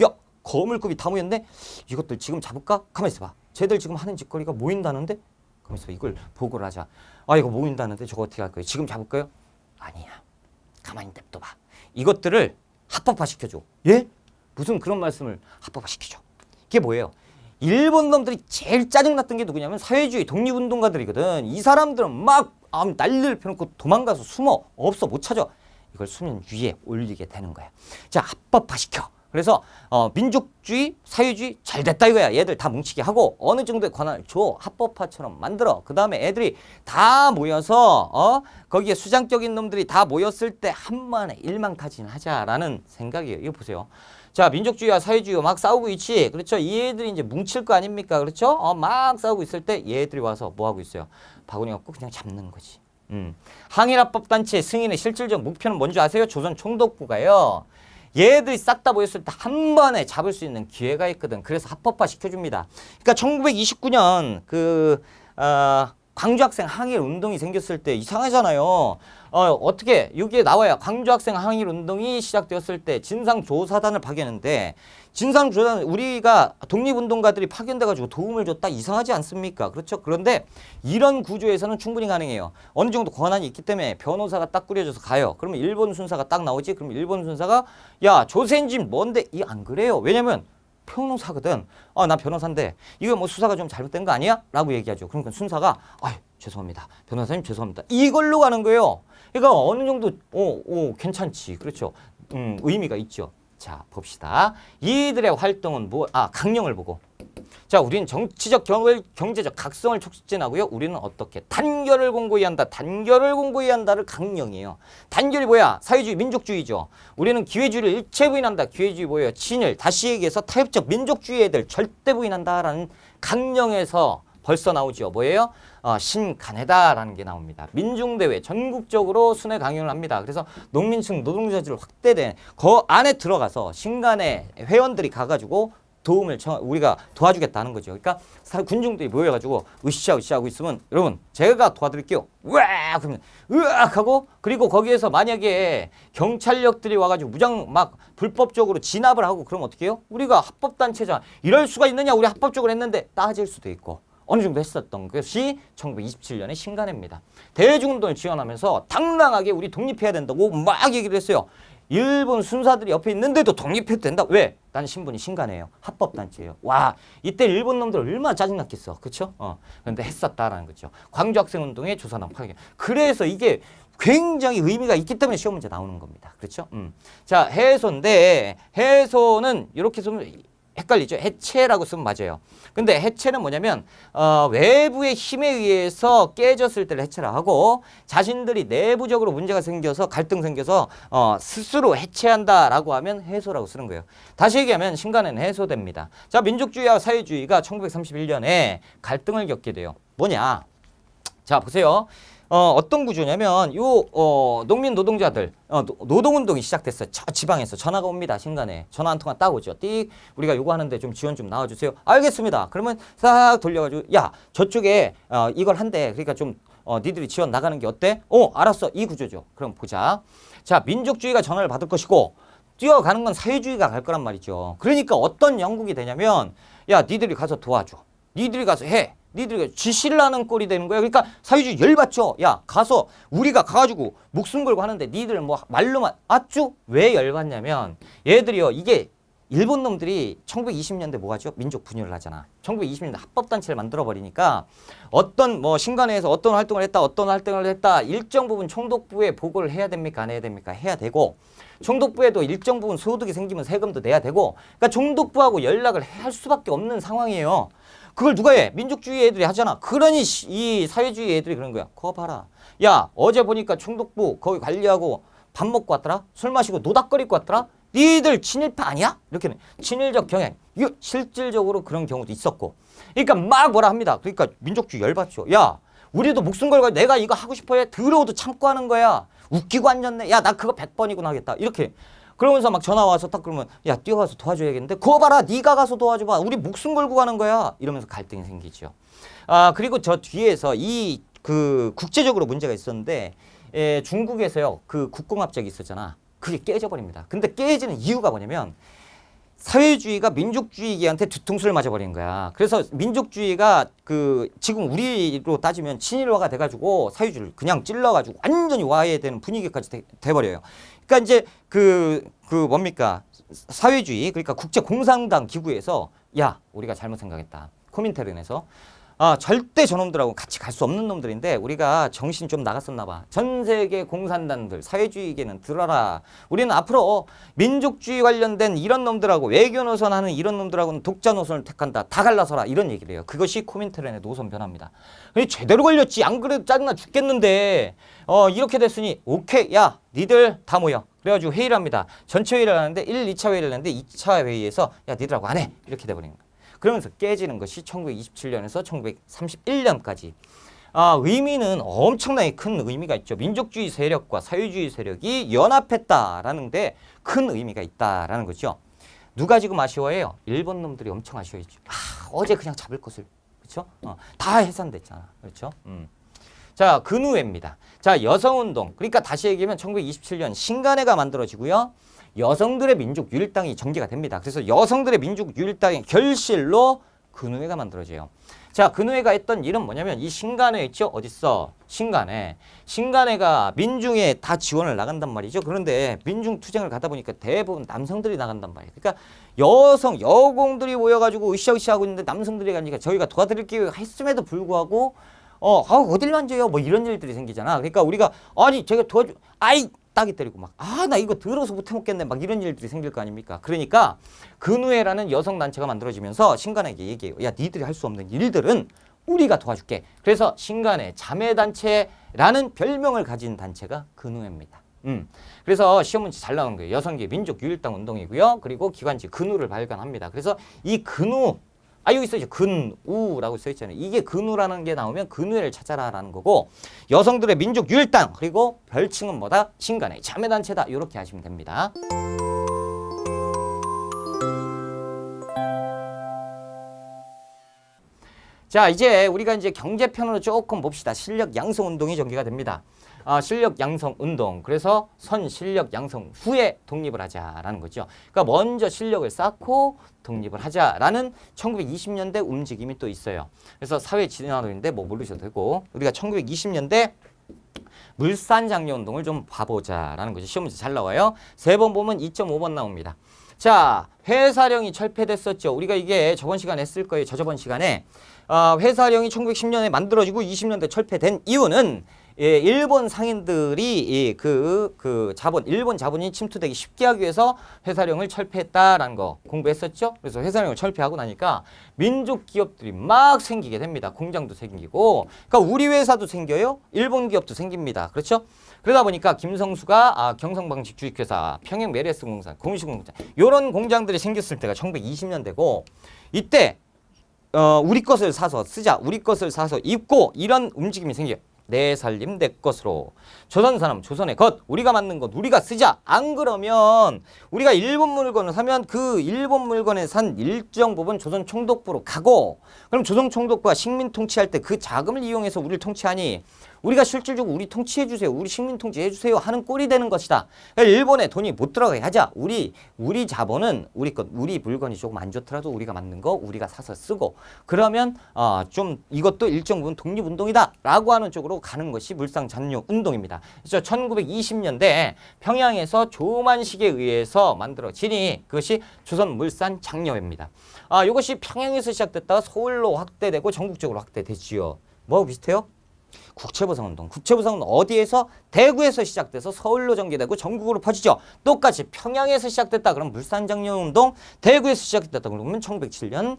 야 거물급이 다 모였네. 이것들 지금 잡을까? 가만히 있어봐. 쟤들 지금 하는 짓거리가 모인다는데? 가만히 있어. 이걸 보고를 하자. 아 이거 모인다는데 저거 어떻게 할 거예요? 지금 잡을까요? 아니야. 가만히 냅둬봐. 이것들을 합법화시켜줘. 예? 무슨 그런 말씀을 합법화시키죠. 그게 뭐예요? 일본 놈들이 제일 짜증났던 게 누구냐면 사회주의 독립운동가들이거든. 이 사람들은 막 난리를 펴놓고 도망가서 숨어. 없어 못 찾아. 이걸 수면 위에 올리게 되는 거야. 자, 합법화시켜. 그래서 민족주의, 사회주의 잘 됐다 이거야. 얘들 다 뭉치게 하고 어느 정도의 권한을 줘. 합법화처럼 만들어. 그 다음에 애들이 다 모여서 거기에 수장적인 놈들이 다 모였을 때 한 번에 일망타진하자라는 생각이에요. 이거 보세요. 자, 민족주의와 사회주의가 막 싸우고 있지. 그렇죠. 이 애들이 이제 뭉칠 거 아닙니까? 그렇죠. 막 싸우고 있을 때 얘들이 와서 뭐 하고 있어요? 바구니 갖고 그냥 잡는 거지. 항일합법단체 승인의 실질적 목표는 뭔지 아세요? 조선 총독부가요. 얘들이 싹 다 모였을 때 한 번에 잡을 수 있는 기회가 있거든. 그래서 합법화 시켜줍니다. 그러니까 1929년 광주학생 항일 운동이 생겼을 때 이상하잖아요. 어떻게 여기에 나와요. 광주학생 항일 운동이 시작되었을 때 진상조사단을 파견했는데 진상조사단 우리가 독립운동가들이 파견돼가지고 도움을 줬다 이상하지 않습니까? 그렇죠. 그런데 이런 구조에서는 충분히 가능해요. 어느 정도 권한이 있기 때문에 변호사가 딱 꾸려져서 가요. 그러면 일본 순사가 딱 나오지. 그러면 일본 순사가 야 조센진 뭔데? 이 안 그래요. 왜냐면 변호사거든. 나 변호사인데 이거 뭐 수사가 좀 잘못된 거 아니야? 라고 얘기하죠. 그러니까 순사가 죄송합니다. 변호사님 죄송합니다. 이걸로 가는 거예요. 그러니까 어느 정도 괜찮지. 그렇죠. 의미가 있죠. 자, 봅시다. 이들의 활동은 강령을 보고. 자, 우리는 정치적, 경제적 각성을 촉진하고요. 우리는 어떻게? 단결을 공고히 한다. 단결을 공고히 한다를 강령이에요. 단결이 뭐야? 사회주의, 민족주의죠. 우리는 기회주의를 일체 부인한다. 기회주의 뭐예요? 친일. 다시 얘기해서 타협적 민족주의에 대해 절대 부인한다라는 강령에서 벌써 나오죠. 뭐예요? 신간에다라는 게 나옵니다. 민중대회 전국적으로 순회 강연을 합니다. 그래서 농민층 노동자들을 확대된 그 안에 들어가서 신간에 회원들이 가가지고 도움을 우리가 도와주겠다는 거죠. 그러니까 군중들이 모여가지고 으쌰 하고 있으면 여러분 제가 도와드릴게요. 으악 그러면 으악 하고 그리고 거기에서 만약에 경찰력들이 와가지고 무장 막 불법적으로 진압을 하고 그러면 어떻게 해요? 우리가 합법단체잖아. 이럴 수가 있느냐? 우리 합법적으로 했는데 따질 수도 있고. 어느 정도 했었던 것이 1927년의 신간회입니다. 대중운동을 지원하면서 당당하게 우리 독립해야 된다고 막 얘기를 했어요. 일본 순사들이 옆에 있는데도 독립해도 된다. 왜? 나는 신분이 신간회예요. 합법단체예요. 와, 이때 일본 놈들 얼마나 짜증났겠어. 그렇죠? 그런데 했었다라는 거죠. 광주학생운동의 조선왕 파견. 그래서 이게 굉장히 의미가 있기 때문에 시험 문제 나오는 겁니다. 그렇죠? 자, 해소인데 해소는 이렇게 쓰면 헷갈리죠. 해체라고 쓰면 맞아요. 근데 해체는 뭐냐면 외부의 힘에 의해서 깨졌을 때를 해체라 하고 자신들이 내부적으로 문제가 생겨서 갈등 생겨서 스스로 해체한다라고 하면 해소라고 쓰는 거예요. 다시 얘기하면 신간회는 해소됩니다. 자, 민족주의와 사회주의가 1931년에 갈등을 겪게 돼요. 뭐냐? 자, 보세요. 어떤 구조냐면 농민 노동자들 노동운동이 시작됐어요. 지방에서 전화가 옵니다. 신간에 전화 한 통화 딱 오죠. 띡 우리가 요거 하는데 좀 지원 좀 나와주세요. 알겠습니다. 그러면 싹 돌려가지고 야 저쪽에 이걸 한대. 그러니까 좀 니들이 지원 나가는 게 어때? 알았어. 이 구조죠. 그럼 보자. 자, 민족주의가 전화를 받을 것이고 뛰어가는 건 사회주의가 갈 거란 말이죠. 그러니까 어떤 영국이 되냐면 야 니들이 가서 도와줘. 니들이 가서 해. 니들이 지시를 하는 꼴이 되는 거야. 그러니까 사회주의 열받죠. 야 가서 우리가 가가지고 목숨 걸고 하는데 니들 뭐 말로만 아쭈 왜 열받냐면 얘들이요 이게 일본 놈들이 1920년대 뭐 하죠? 민족 분열을 하잖아. 1920년대 합법단체를 만들어버리니까 어떤 뭐 신간에서 어떤 활동을 했다, 어떤 활동을 했다, 일정 부분 총독부에 보고를 해야 됩니까? 안 해야 됩니까? 해야 되고, 총독부에도 일정 부분 소득이 생기면 세금도 내야 되고, 그러니까 총독부하고 연락을 할 수밖에 없는 상황이에요. 그걸 누가 해? 민족주의 애들이 하잖아. 그러니 이 사회주의 애들이 그런 거야. 그거 봐라. 야, 어제 보니까 총독부 거기 관리하고 밥 먹고 왔더라? 술 마시고 노닥거리고 왔더라? 니들 친일파 아니야? 이렇게는 친일적 경향. 이거 실질적으로 그런 경우도 있었고. 그러니까 막 뭐라 합니다. 그러니까 민족주의 열받죠. 야, 우리도 목숨 걸고 내가 이거 하고 싶어 해. 더러워도 참고 하는 거야. 웃기고 앉았네. 야, 나 그거 100번이고 하겠다. 이렇게. 그러면서 막 전화 와서 딱 그러면 야, 뛰어가서 도와줘야겠는데. 그거 봐라. 네가 가서 도와줘봐. 우리 목숨 걸고 가는 거야. 이러면서 갈등이 생기죠. 아, 그리고 저 뒤에서 국제적으로 문제가 있었는데 중국에서요. 그 국공합작이 있었잖아. 그게 깨져버립니다. 근데 깨지는 이유가 뭐냐면 사회주의가 민족주의한테 뒤통수를 맞아버린 거야. 그래서 민족주의가 지금 우리로 따지면 친일화가 돼가지고 사회주의를 그냥 찔러가지고 완전히 와해되는 분위기까지 돼버려요. 그러니까 이제 뭡니까? 사회주의, 그러니까 국제공산당 기구에서 야, 우리가 잘못 생각했다. 코민테른에서 절대 저놈들하고 같이 갈 수 없는 놈들인데 우리가 정신 좀 나갔었나 봐. 전 세계 공산당들, 사회주의계는 들어라. 우리는 앞으로 민족주의 관련된 이런 놈들하고 외교 노선 하는 이런 놈들하고는 독자 노선을 택한다. 다 갈라서라. 이런 얘기를 해요. 그것이 코민테른의 노선 변화입니다. 근데 제대로 걸렸지. 안 그래도 짜증나 죽겠는데 이렇게 됐으니 오케이. 야, 니들 다 모여. 그래가지고 회의를 합니다. 전체 회의를 하는데 1, 2차 회의를 했는데 2차 회의에서 야, 니들하고 안 해. 이렇게 돼버린 거야. 그러면서 깨지는 것이 1927년에서 1931년까지. 의미는 엄청나게 큰 의미가 있죠. 민족주의 세력과 사회주의 세력이 연합했다라는 데 큰 의미가 있다라는 거죠. 누가 지금 아쉬워해요? 일본 놈들이 엄청 아쉬워했죠. 어제 그냥 잡을 것을. 그렇죠? 다 해산됐잖아. 그렇죠? 자, 근우회입니다. 자, 여성운동. 그러니까 다시 얘기하면 1927년 신간회가 만들어지고요. 여성들의 민족 유일당이 전개가 됩니다. 그래서 여성들의 민족 유일당의 결실로 근우회가 만들어져요. 자, 근우회가 했던 일은 뭐냐면 이 신간회 있죠? 어딨어? 신간회. 신간회가 민중에 다 지원을 나간단 말이죠. 그런데 민중 투쟁을 가다 보니까 대부분 남성들이 나간단 말이에요. 그러니까 여공들이 모여가지고 으쌰으쌰 하고 있는데 남성들이 가니까 저희가 도와드릴게요 했음에도 불구하고 어딜 만져요? 뭐 이런 일들이 생기잖아. 그러니까 우리가 아니 제가 도와줘. 따기 때리고 막 나 이거 들어서 못 해먹겠네 막 이런 일들이 생길 거 아닙니까? 그러니까 근우회라는 여성단체가 만들어지면서 신간에게 얘기해요. 야, 니들이 할 수 없는 일들은 우리가 도와줄게. 그래서 신간회 자매단체라는 별명을 가진 단체가 근우회입니다. 그래서 시험 문제 잘 나오는 거예요. 여성계 민족 유일당 운동이고요. 그리고 기관지 근우를 발견합니다. 그래서 이 근우 여기 써있죠. 근우라고 써있잖아요. 이게 근우라는 게 나오면 근우회를 찾아라라는 거고 여성들의 민족 유일당 그리고 별칭은 뭐다? 신간회 자매단체다. 이렇게 하시면 됩니다. 자, 이제 우리가 이제 경제편으로 조금 봅시다. 실력 양성 운동이 전개가 됩니다. 실력 양성 운동. 그래서 실력 양성 후에 독립을 하자라는 거죠. 그러니까 먼저 실력을 쌓고 독립을 하자라는 1920년대 움직임이 또 있어요. 그래서 사회 진화론인데 뭐 모르셔도 되고 우리가 1920년대 물산 장려 운동을 좀 봐보자라는 거죠. 시험 문제 잘 나와요. 3번 보면 2.5번 나옵니다. 자, 회사령이 철폐됐었죠. 우리가 이게 저번 시간에 했을 거예요. 저번 시간에 회사령이 1910년에 만들어지고 20년대 철폐된 이유는 일본 상인들이 일본 자본이 침투되기 쉽게 하기 위해서 회사령을 철폐했다라는 거 공부했었죠. 그래서 회사령을 철폐하고 나니까 민족 기업들이 막 생기게 됩니다. 공장도 생기고, 그러니까 우리 회사도 생겨요. 일본 기업도 생깁니다. 그렇죠? 그러다 보니까 김성수가 경성방식 주식회사, 평양 메리에스 공장, 공시공장 이런 공장들이 생겼을 때가 1920년대고 이때 우리 것을 사서 쓰자, 우리 것을 사서 입고 이런 움직임이 생겨요. 내 살림 내 것으로. 조선 사람 조선의 것. 우리가 만든 것 우리가 쓰자. 안 그러면 우리가 일본 물건을 사면 그 일본 물건에 산 일정 부분 조선 총독부로 가고, 그럼 조선 총독부가 식민 통치할 때 그 자금을 이용해서 우리를 통치하니 우리가 실질적으로 우리 통치해주세요. 우리 식민 통치해주세요. 하는 꼴이 되는 것이다. 그러니까 일본에 돈이 못 들어가게 하자. 우리 자본은 우리 것, 우리 물건이 조금 안 좋더라도 우리가 만든 거 우리가 사서 쓰고, 그러면 좀 이것도 일정 부분 독립운동이다 라고 하는 쪽으로 쪽으로 가는 것이 물산 잔류 운동입니다. 그래서 1920년대 평양에서 조만식에 의해서 만들어지니 그것이 조선 물산 장려회입니다. 이것이 평양에서 시작됐다가 서울로 확대되고 전국적으로 확대되지요. 뭐하고 비슷해요? 국채보상운동. 국채보상운동 어디에서? 대구에서 시작돼서 서울로 전개되고 전국으로 퍼지죠. 똑같이 평양에서 시작됐다 그러면 물산장려운동, 대구에서 시작됐다 그러면 1907년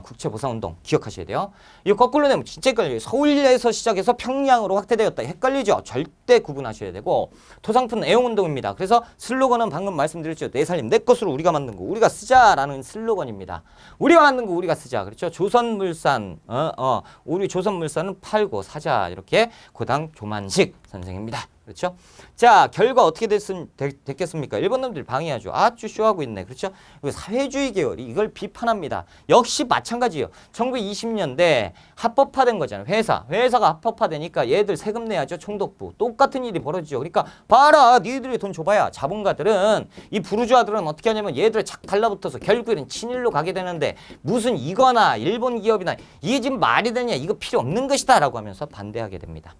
국채보상운동 기억하셔야 돼요. 이거 거꾸로 내면 진짜 헷갈려요. 서울에서 시작해서 평양으로 확대되었다. 헷갈리죠. 절대 구분하셔야 되고 토상품 애용운동입니다. 그래서 슬로건은 방금 말씀드렸죠. 내 살림 내 것으로 우리가 만든 거 우리가 쓰자라는 슬로건입니다. 우리가 만든 거 우리가 쓰자. 그렇죠. 조선물산 우리 조선물산은 팔고 사자. 이렇게 고당 조만식 선생입니다. 그렇죠? 자, 결과 어떻게 됐겠습니까? 일본 놈들이 방해하죠. 아주 쇼하고 있네. 그렇죠? 사회주의 계열이 이걸 비판합니다. 역시 마찬가지예요. 1920년대 합법화된 거잖아요. 회사가 합법화되니까 얘들 세금 내야죠. 총독부. 똑같은 일이 벌어지죠. 그러니까 봐라. 니들이 돈 줘봐야 자본가들은 이 부르주아들은 어떻게 하냐면 얘들 착 달라붙어서 결국에는 친일로 가게 되는데 무슨 이거나 일본 기업이나 이게 지금 말이 되냐 이거 필요 없는 것이다 라고 하면서 반대하게 됩니다.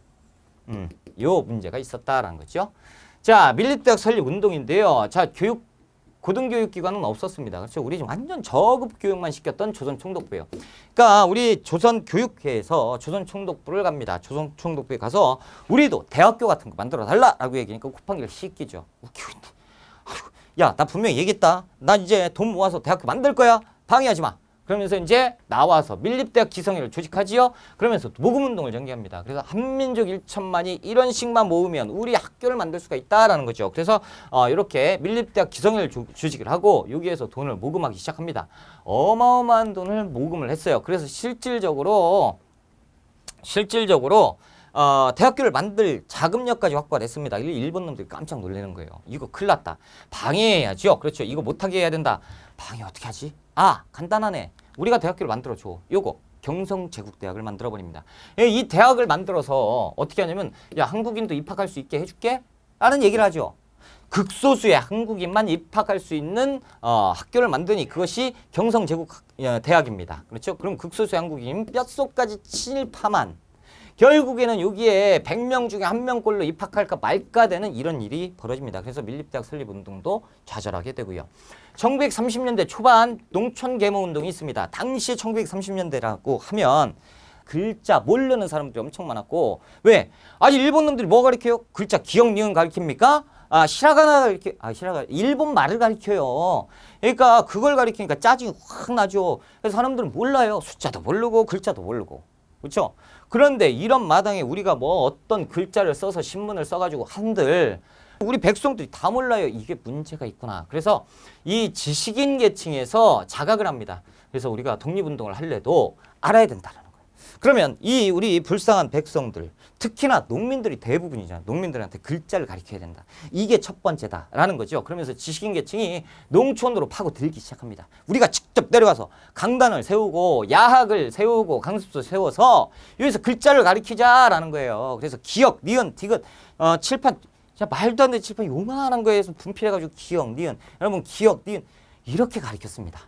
요 문제가 있었다라는 거죠. 자, 밀립대학 설립 운동인데요. 자, 고등교육기관은 없었습니다. 그렇죠. 우리 지금 완전 저급 교육만 시켰던 조선총독부예요. 그러니까 우리 조선교육회에서 조선총독부를 갑니다. 조선총독부에 가서 우리도 대학교 같은 거 만들어 달라라고 얘기하니까 쿠팡기를 씻기죠. 웃기고 있네. 야, 나 분명히 얘기했다. 나 이제 돈 모아서 대학교 만들 거야. 방해하지 마. 그러면서 이제 나와서 밀립대학 기성회를 조직하지요. 그러면서 모금운동을 전개합니다. 그래서 한민족 1천만이 이런 식만 모으면 우리 학교를 만들 수가 있다라는 거죠. 그래서 이렇게 밀립대학 기성회를 조직을 하고 여기에서 돈을 모금하기 시작합니다. 어마어마한 돈을 모금을 했어요. 그래서 실질적으로 대학교를 만들 자금력까지 확보가 됐습니다. 일본 놈들이 깜짝 놀라는 거예요. 이거 큰일 났다. 방해해야죠. 그렇죠. 이거 못하게 해야 된다. 방해 어떻게 하지? 간단하네. 우리가 대학교를 만들어줘. 요거 경성제국대학을 만들어버립니다. 이 대학을 만들어서 어떻게 하냐면 야 한국인도 입학할 수 있게 해줄게? 라는 얘기를 하죠. 극소수의 한국인만 입학할 수 있는 학교를 만드니 그것이 경성제국대학입니다. 그렇죠? 그럼 극소수의 한국인 뼛속까지 친일파만 결국에는 여기에 100명 중에 1명꼴로 입학할까 말까 되는 이런 일이 벌어집니다. 그래서 밀립대학 설립운동도 좌절하게 되고요. 1930년대 초반 농촌계몽운동이 있습니다. 당시 1930년대라고 하면 글자 모르는 사람들이 엄청 많았고 왜? 일본 놈들이 뭐 가르쳐요? 글자 기억, 니은 가르칩니까? 일본 말을 가르쳐요. 그러니까 그걸 가르치니까 짜증이 확 나죠. 그래서 사람들은 몰라요. 숫자도 모르고 글자도 모르고. 그렇죠? 그런데 이런 마당에 우리가 뭐 어떤 글자를 써서 신문을 써가지고 한들 우리 백성들이 다 몰라요. 이게 문제가 있구나. 그래서 이 지식인 계층에서 자각을 합니다. 그래서 우리가 독립운동을 할래도 알아야 된다는 거예요. 그러면 이 우리 불쌍한 백성들 특히나 농민들이 대부분이잖아. 농민들한테 글자를 가르쳐야 된다. 이게 첫 번째다라는 거죠. 그러면서 지식인 계층이 농촌으로 파고들기 시작합니다. 우리가 직접 내려가서 강단을 세우고 야학을 세우고 강습소 세워서 여기서 글자를 가르치자라는 거예요. 그래서 기역, 니은, 디귿, 칠판 말도 안 되는 칠판 요만한 거에서 분필해가지고 기역, 니은 여러분 기역, 니은 이렇게 가르쳤습니다.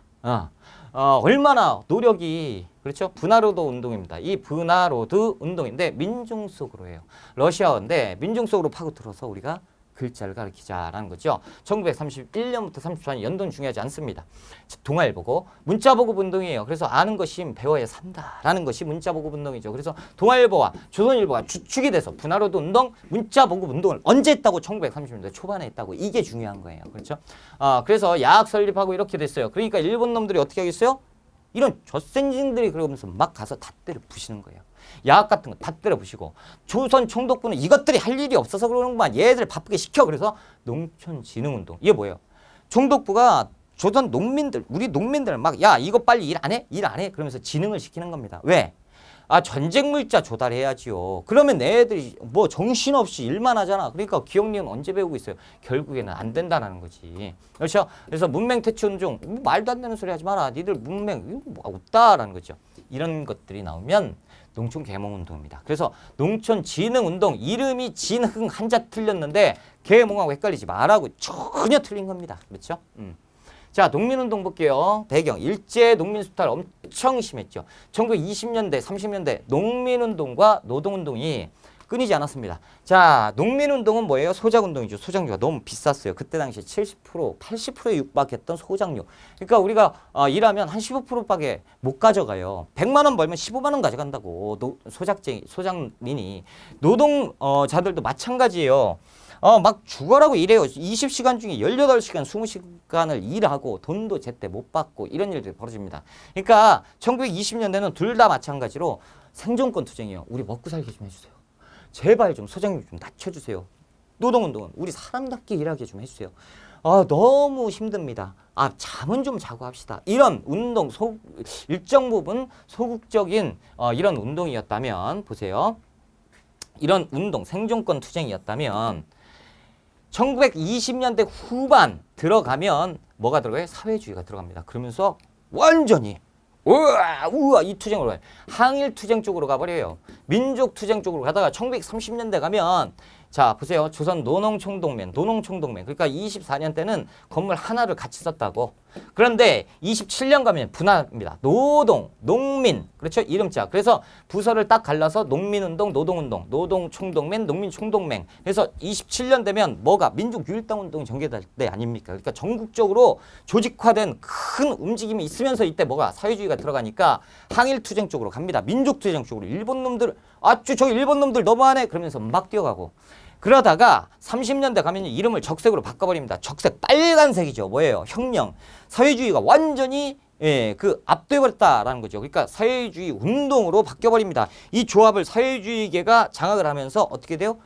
얼마나 노력이 그렇죠? 분하로드 운동입니다. 이 분하로드 운동인데 민중 속으로 해요. 러시아어인데 민중 속으로 파고들어서 우리가 글자를 가르치자라는 거죠. 1931년부터 34년 연도는 중요하지 않습니다. 동아일보고 문자보급 운동이에요. 그래서 아는 것이 배워야 산다라는 것이 문자보급 운동이죠. 그래서 동아일보와 조선일보가 주축이 돼서 분하로드 운동, 문자보급 운동을 언제 했다고? 1930년대 초반에 했다고. 이게 중요한 거예요. 그렇죠? 그래서 야학 설립하고 이렇게 됐어요. 그러니까 일본 놈들이 어떻게 하겠어요? 이런 젖생징들이 그러면서 막 가서 다 때려 부시는 거예요. 야학 같은 거 다 때려 부시고 조선 총독부는 이것들이 할 일이 없어서 그러는구만. 얘들 바쁘게 시켜. 그래서 농촌진흥운동. 이게 뭐예요? 총독부가 조선 농민들, 우리 농민들 막 야 이거 빨리 일 안 해? 일 안 해? 그러면서 진흥을 시키는 겁니다. 왜? 전쟁 물자 조달해야지요. 그러면 애들이 뭐 정신없이 일만 하잖아. 그러니까 기억력은 언제 배우고 있어요? 결국에는 안 된다는 거지. 그렇죠? 그래서 문맹 퇴치운동 말도 안 되는 소리 하지 마라. 니들 문맹 뭐 없다라는 거죠. 이런 것들이 나오면 농촌 계몽운동입니다. 그래서 농촌진흥운동 이름이 진흥 한자 틀렸는데 계몽하고 헷갈리지 말라고 전혀 틀린 겁니다. 그렇죠? 자, 농민운동 볼게요. 배경. 일제 농민 수탈 엄청 심했죠. 1920년대, 30년대 농민운동과 노동운동이 끊이지 않았습니다. 자, 농민운동은 뭐예요? 소작운동이죠. 소작료가 너무 비쌌어요. 그때 당시 70%, 80%에 육박했던 소작료. 그러니까 우리가 일하면 한 15%밖에 못 가져가요. 100만 원 벌면 15만 원 가져간다고. 소작민이. 노동자들도 마찬가지예요. 막 죽어라고 일해요. 20시간 중에 18시간, 20시간을 일하고 돈도 제때 못 받고 이런 일들이 벌어집니다. 그러니까 1920년대는 둘 다 마찬가지로 생존권 투쟁이에요. 우리 먹고 살게 좀 해주세요. 제발 좀 소장료 좀 낮춰주세요. 노동운동은 우리 사람답게 일하게 좀 해주세요. 너무 힘듭니다. 잠은 좀 자고 합시다. 이런 운동, 일정 부분 소극적인 이런 운동이었다면 보세요. 이런 운동, 생존권 투쟁이었다면 1920년대 후반 들어가면 뭐가 들어가요? 사회주의가 들어갑니다. 그러면서 완전히 우와 이 투쟁으로 가요. 항일 투쟁 쪽으로 가버려요. 민족 투쟁 쪽으로 가다가 1930년대 가면 자 보세요. 조선 노농총동맹 그러니까 24년 때는 건물 하나를 같이 썼다고. 그런데 27년 가면 분화입니다. 노동, 농민 그렇죠? 이름자. 그래서 부서를 딱 갈라서 농민운동, 노동운동, 노동총동맹, 농민총동맹. 그래서 27년 되면 뭐가 민족유일당운동이 전개될 때 아닙니까? 그러니까 전국적으로 조직화된 큰 움직임이 있으면서 이때 뭐가 사회주의가 들어가니까 항일투쟁 쪽으로 갑니다. 민족투쟁 쪽으로. 일본 놈들 저 일본 놈들 너무하네 그러면서 막 뛰어가고. 그러다가 30년대 가면 이름을 적색으로 바꿔버립니다. 적색 빨간색이죠. 뭐예요? 혁명. 사회주의가 완전히 압도해버렸다라는 거죠. 그러니까 사회주의 운동으로 바뀌어버립니다. 이 조합을 사회주의계가 장악을 하면서 어떻게 돼요?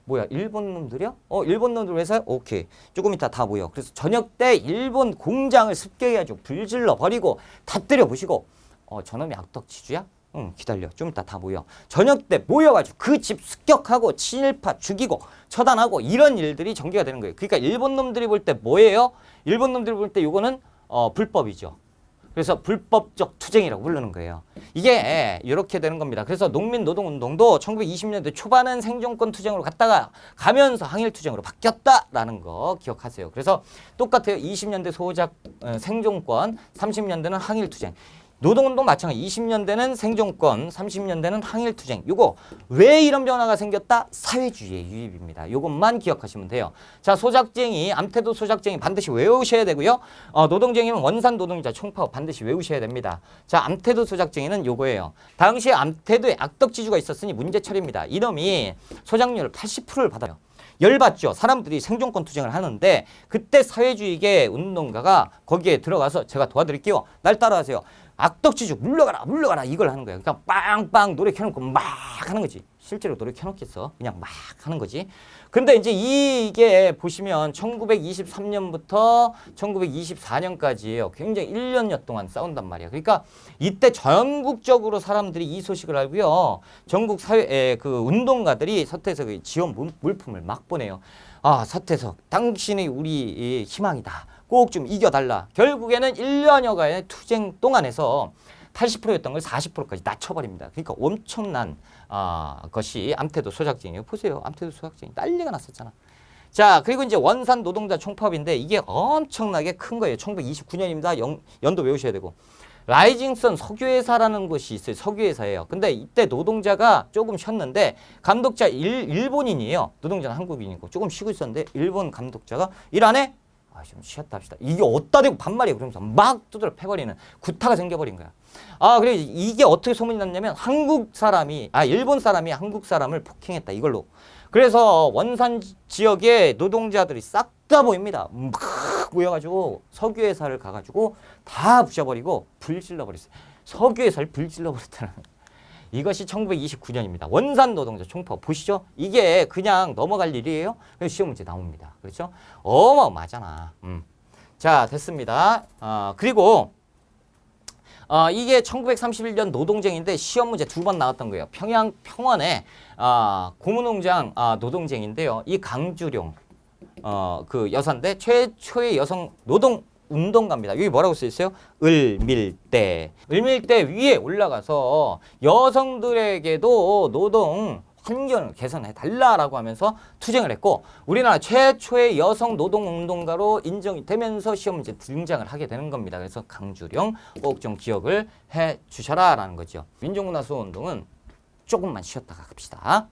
뭐야? 일본 놈들이요? 일본 놈들 회사요? 오케이. 조금 이따 다 모여. 그래서 저녁 때 일본 공장을 습격해가지고 불질러 버리고 다 때려보시고 저놈이 악덕지주야? 응, 기다려. 좀 이따 다 모여. 저녁 때 모여가지고 그 집 습격하고 친일파 죽이고 처단하고 이런 일들이 전개가 되는 거예요. 그러니까 일본 놈들이 볼 때 뭐예요? 일본 놈들이 볼 때 요거는 불법이죠. 그래서 불법적 투쟁이라고 부르는 거예요. 이게 이렇게 되는 겁니다. 그래서 농민노동운동도 1920년대 초반은 생존권 투쟁으로 갔다가 가면서 항일투쟁으로 바뀌었다라는 거 기억하세요. 그래서 똑같아요. 20년대 생존권, 30년대는 항일투쟁. 노동운동 마찬가지. 20년대는 생존권, 30년대는 항일투쟁. 요거 왜 이런 변화가 생겼다? 사회주의의 유입입니다. 요것만 기억하시면 돼요. 자, 소작쟁이, 암태도 소작쟁이 반드시 외우셔야 되고요. 노동쟁이는 원산 노동자 총파업 반드시 외우셔야 됩니다. 자, 암태도 소작쟁이는 요거예요. 당시에 암태도에 악덕지주가 있었으니 문제 처리입니다. 이놈이 소작료를 80%를 받아요. 열받죠. 사람들이 생존권 투쟁을 하는데 그때 사회주의계 운동가가 거기에 들어가서 제가 도와드릴게요. 날 따라하세요. 악덕지주 물러가라 이걸 하는 거예요. 그러니까 빵빵 노래 켜놓고 막 하는 거지. 실제로 노래 켜놓겠어. 그냥 막 하는 거지. 근데 이제 이게 보시면 1923년부터 1924년까지예요. 굉장히 1년여 동안 싸운단 말이야. 그러니까 이때 전국적으로 사람들이 이 소식을 알고요. 전국 사회 그 운동가들이 서태석의 지원 물품을 막 보내요. 서태석 당신이 우리 희망이다. 꼭 좀 이겨달라. 결국에는 1년여간의 투쟁 동안에서 80%였던 걸 40%까지 낮춰버립니다. 그러니까 엄청난 것이 암태도 소작쟁이에요. 보세요. 암태도 소작쟁이 난리가 났었잖아. 자, 그리고 이제 원산 노동자 총파업인데 이게 엄청나게 큰 거예요. 1929년입니다. 연도 외우셔야 되고. 라이징선 석유회사라는 곳이 있어요. 석유회사예요. 근데 이때 노동자가 조금 쉬었는데 감독자 일본인이에요. 노동자는 한국인이고 조금 쉬고 있었는데 일본 감독자가 일 안 해? 좀 쉬었다 합시다. 이게 어디다 대고 반말이에요. 그러면서 막 두드려 패버리는 구타가 생겨버린 거야. 그래 이게 어떻게 소문이 났냐면 일본 사람이 한국 사람을 폭행했다 이걸로. 그래서 원산 지역의 노동자들이 싹 다 보입니다. 막 모여가지고 석유회사를 가가지고 다 부셔버리고 불질러 버렸어요. 석유회사를 불질러 버렸다는. 이것이 1929년입니다. 원산 노동자 총파업 보시죠. 이게 그냥 넘어갈 일이에요. 그래서 시험 문제 나옵니다. 그렇죠? 어마어마하잖아. 자, 됐습니다. 그리고 이게 1931년 노동쟁인데 시험 문제 2번 나왔던 거예요. 평안에 고무농장 노동쟁인데요. 이 강주룡 그 여사인데 최초의 여성 노동 운동가입니다. 여기 뭐라고 써 있어요? 을밀대. 을밀대 위에 올라가서 여성들에게도 노동 환경을 개선해 달라라고 하면서 투쟁을 했고 우리나라 최초의 여성 노동 운동가로 인정이 되면서 시험 문제 등장을 하게 되는 겁니다. 그래서 강주령 꼭 좀 기억을 해 주셔라라는 거죠. 민족문화 수호 운동은 조금만 쉬었다가 갑시다.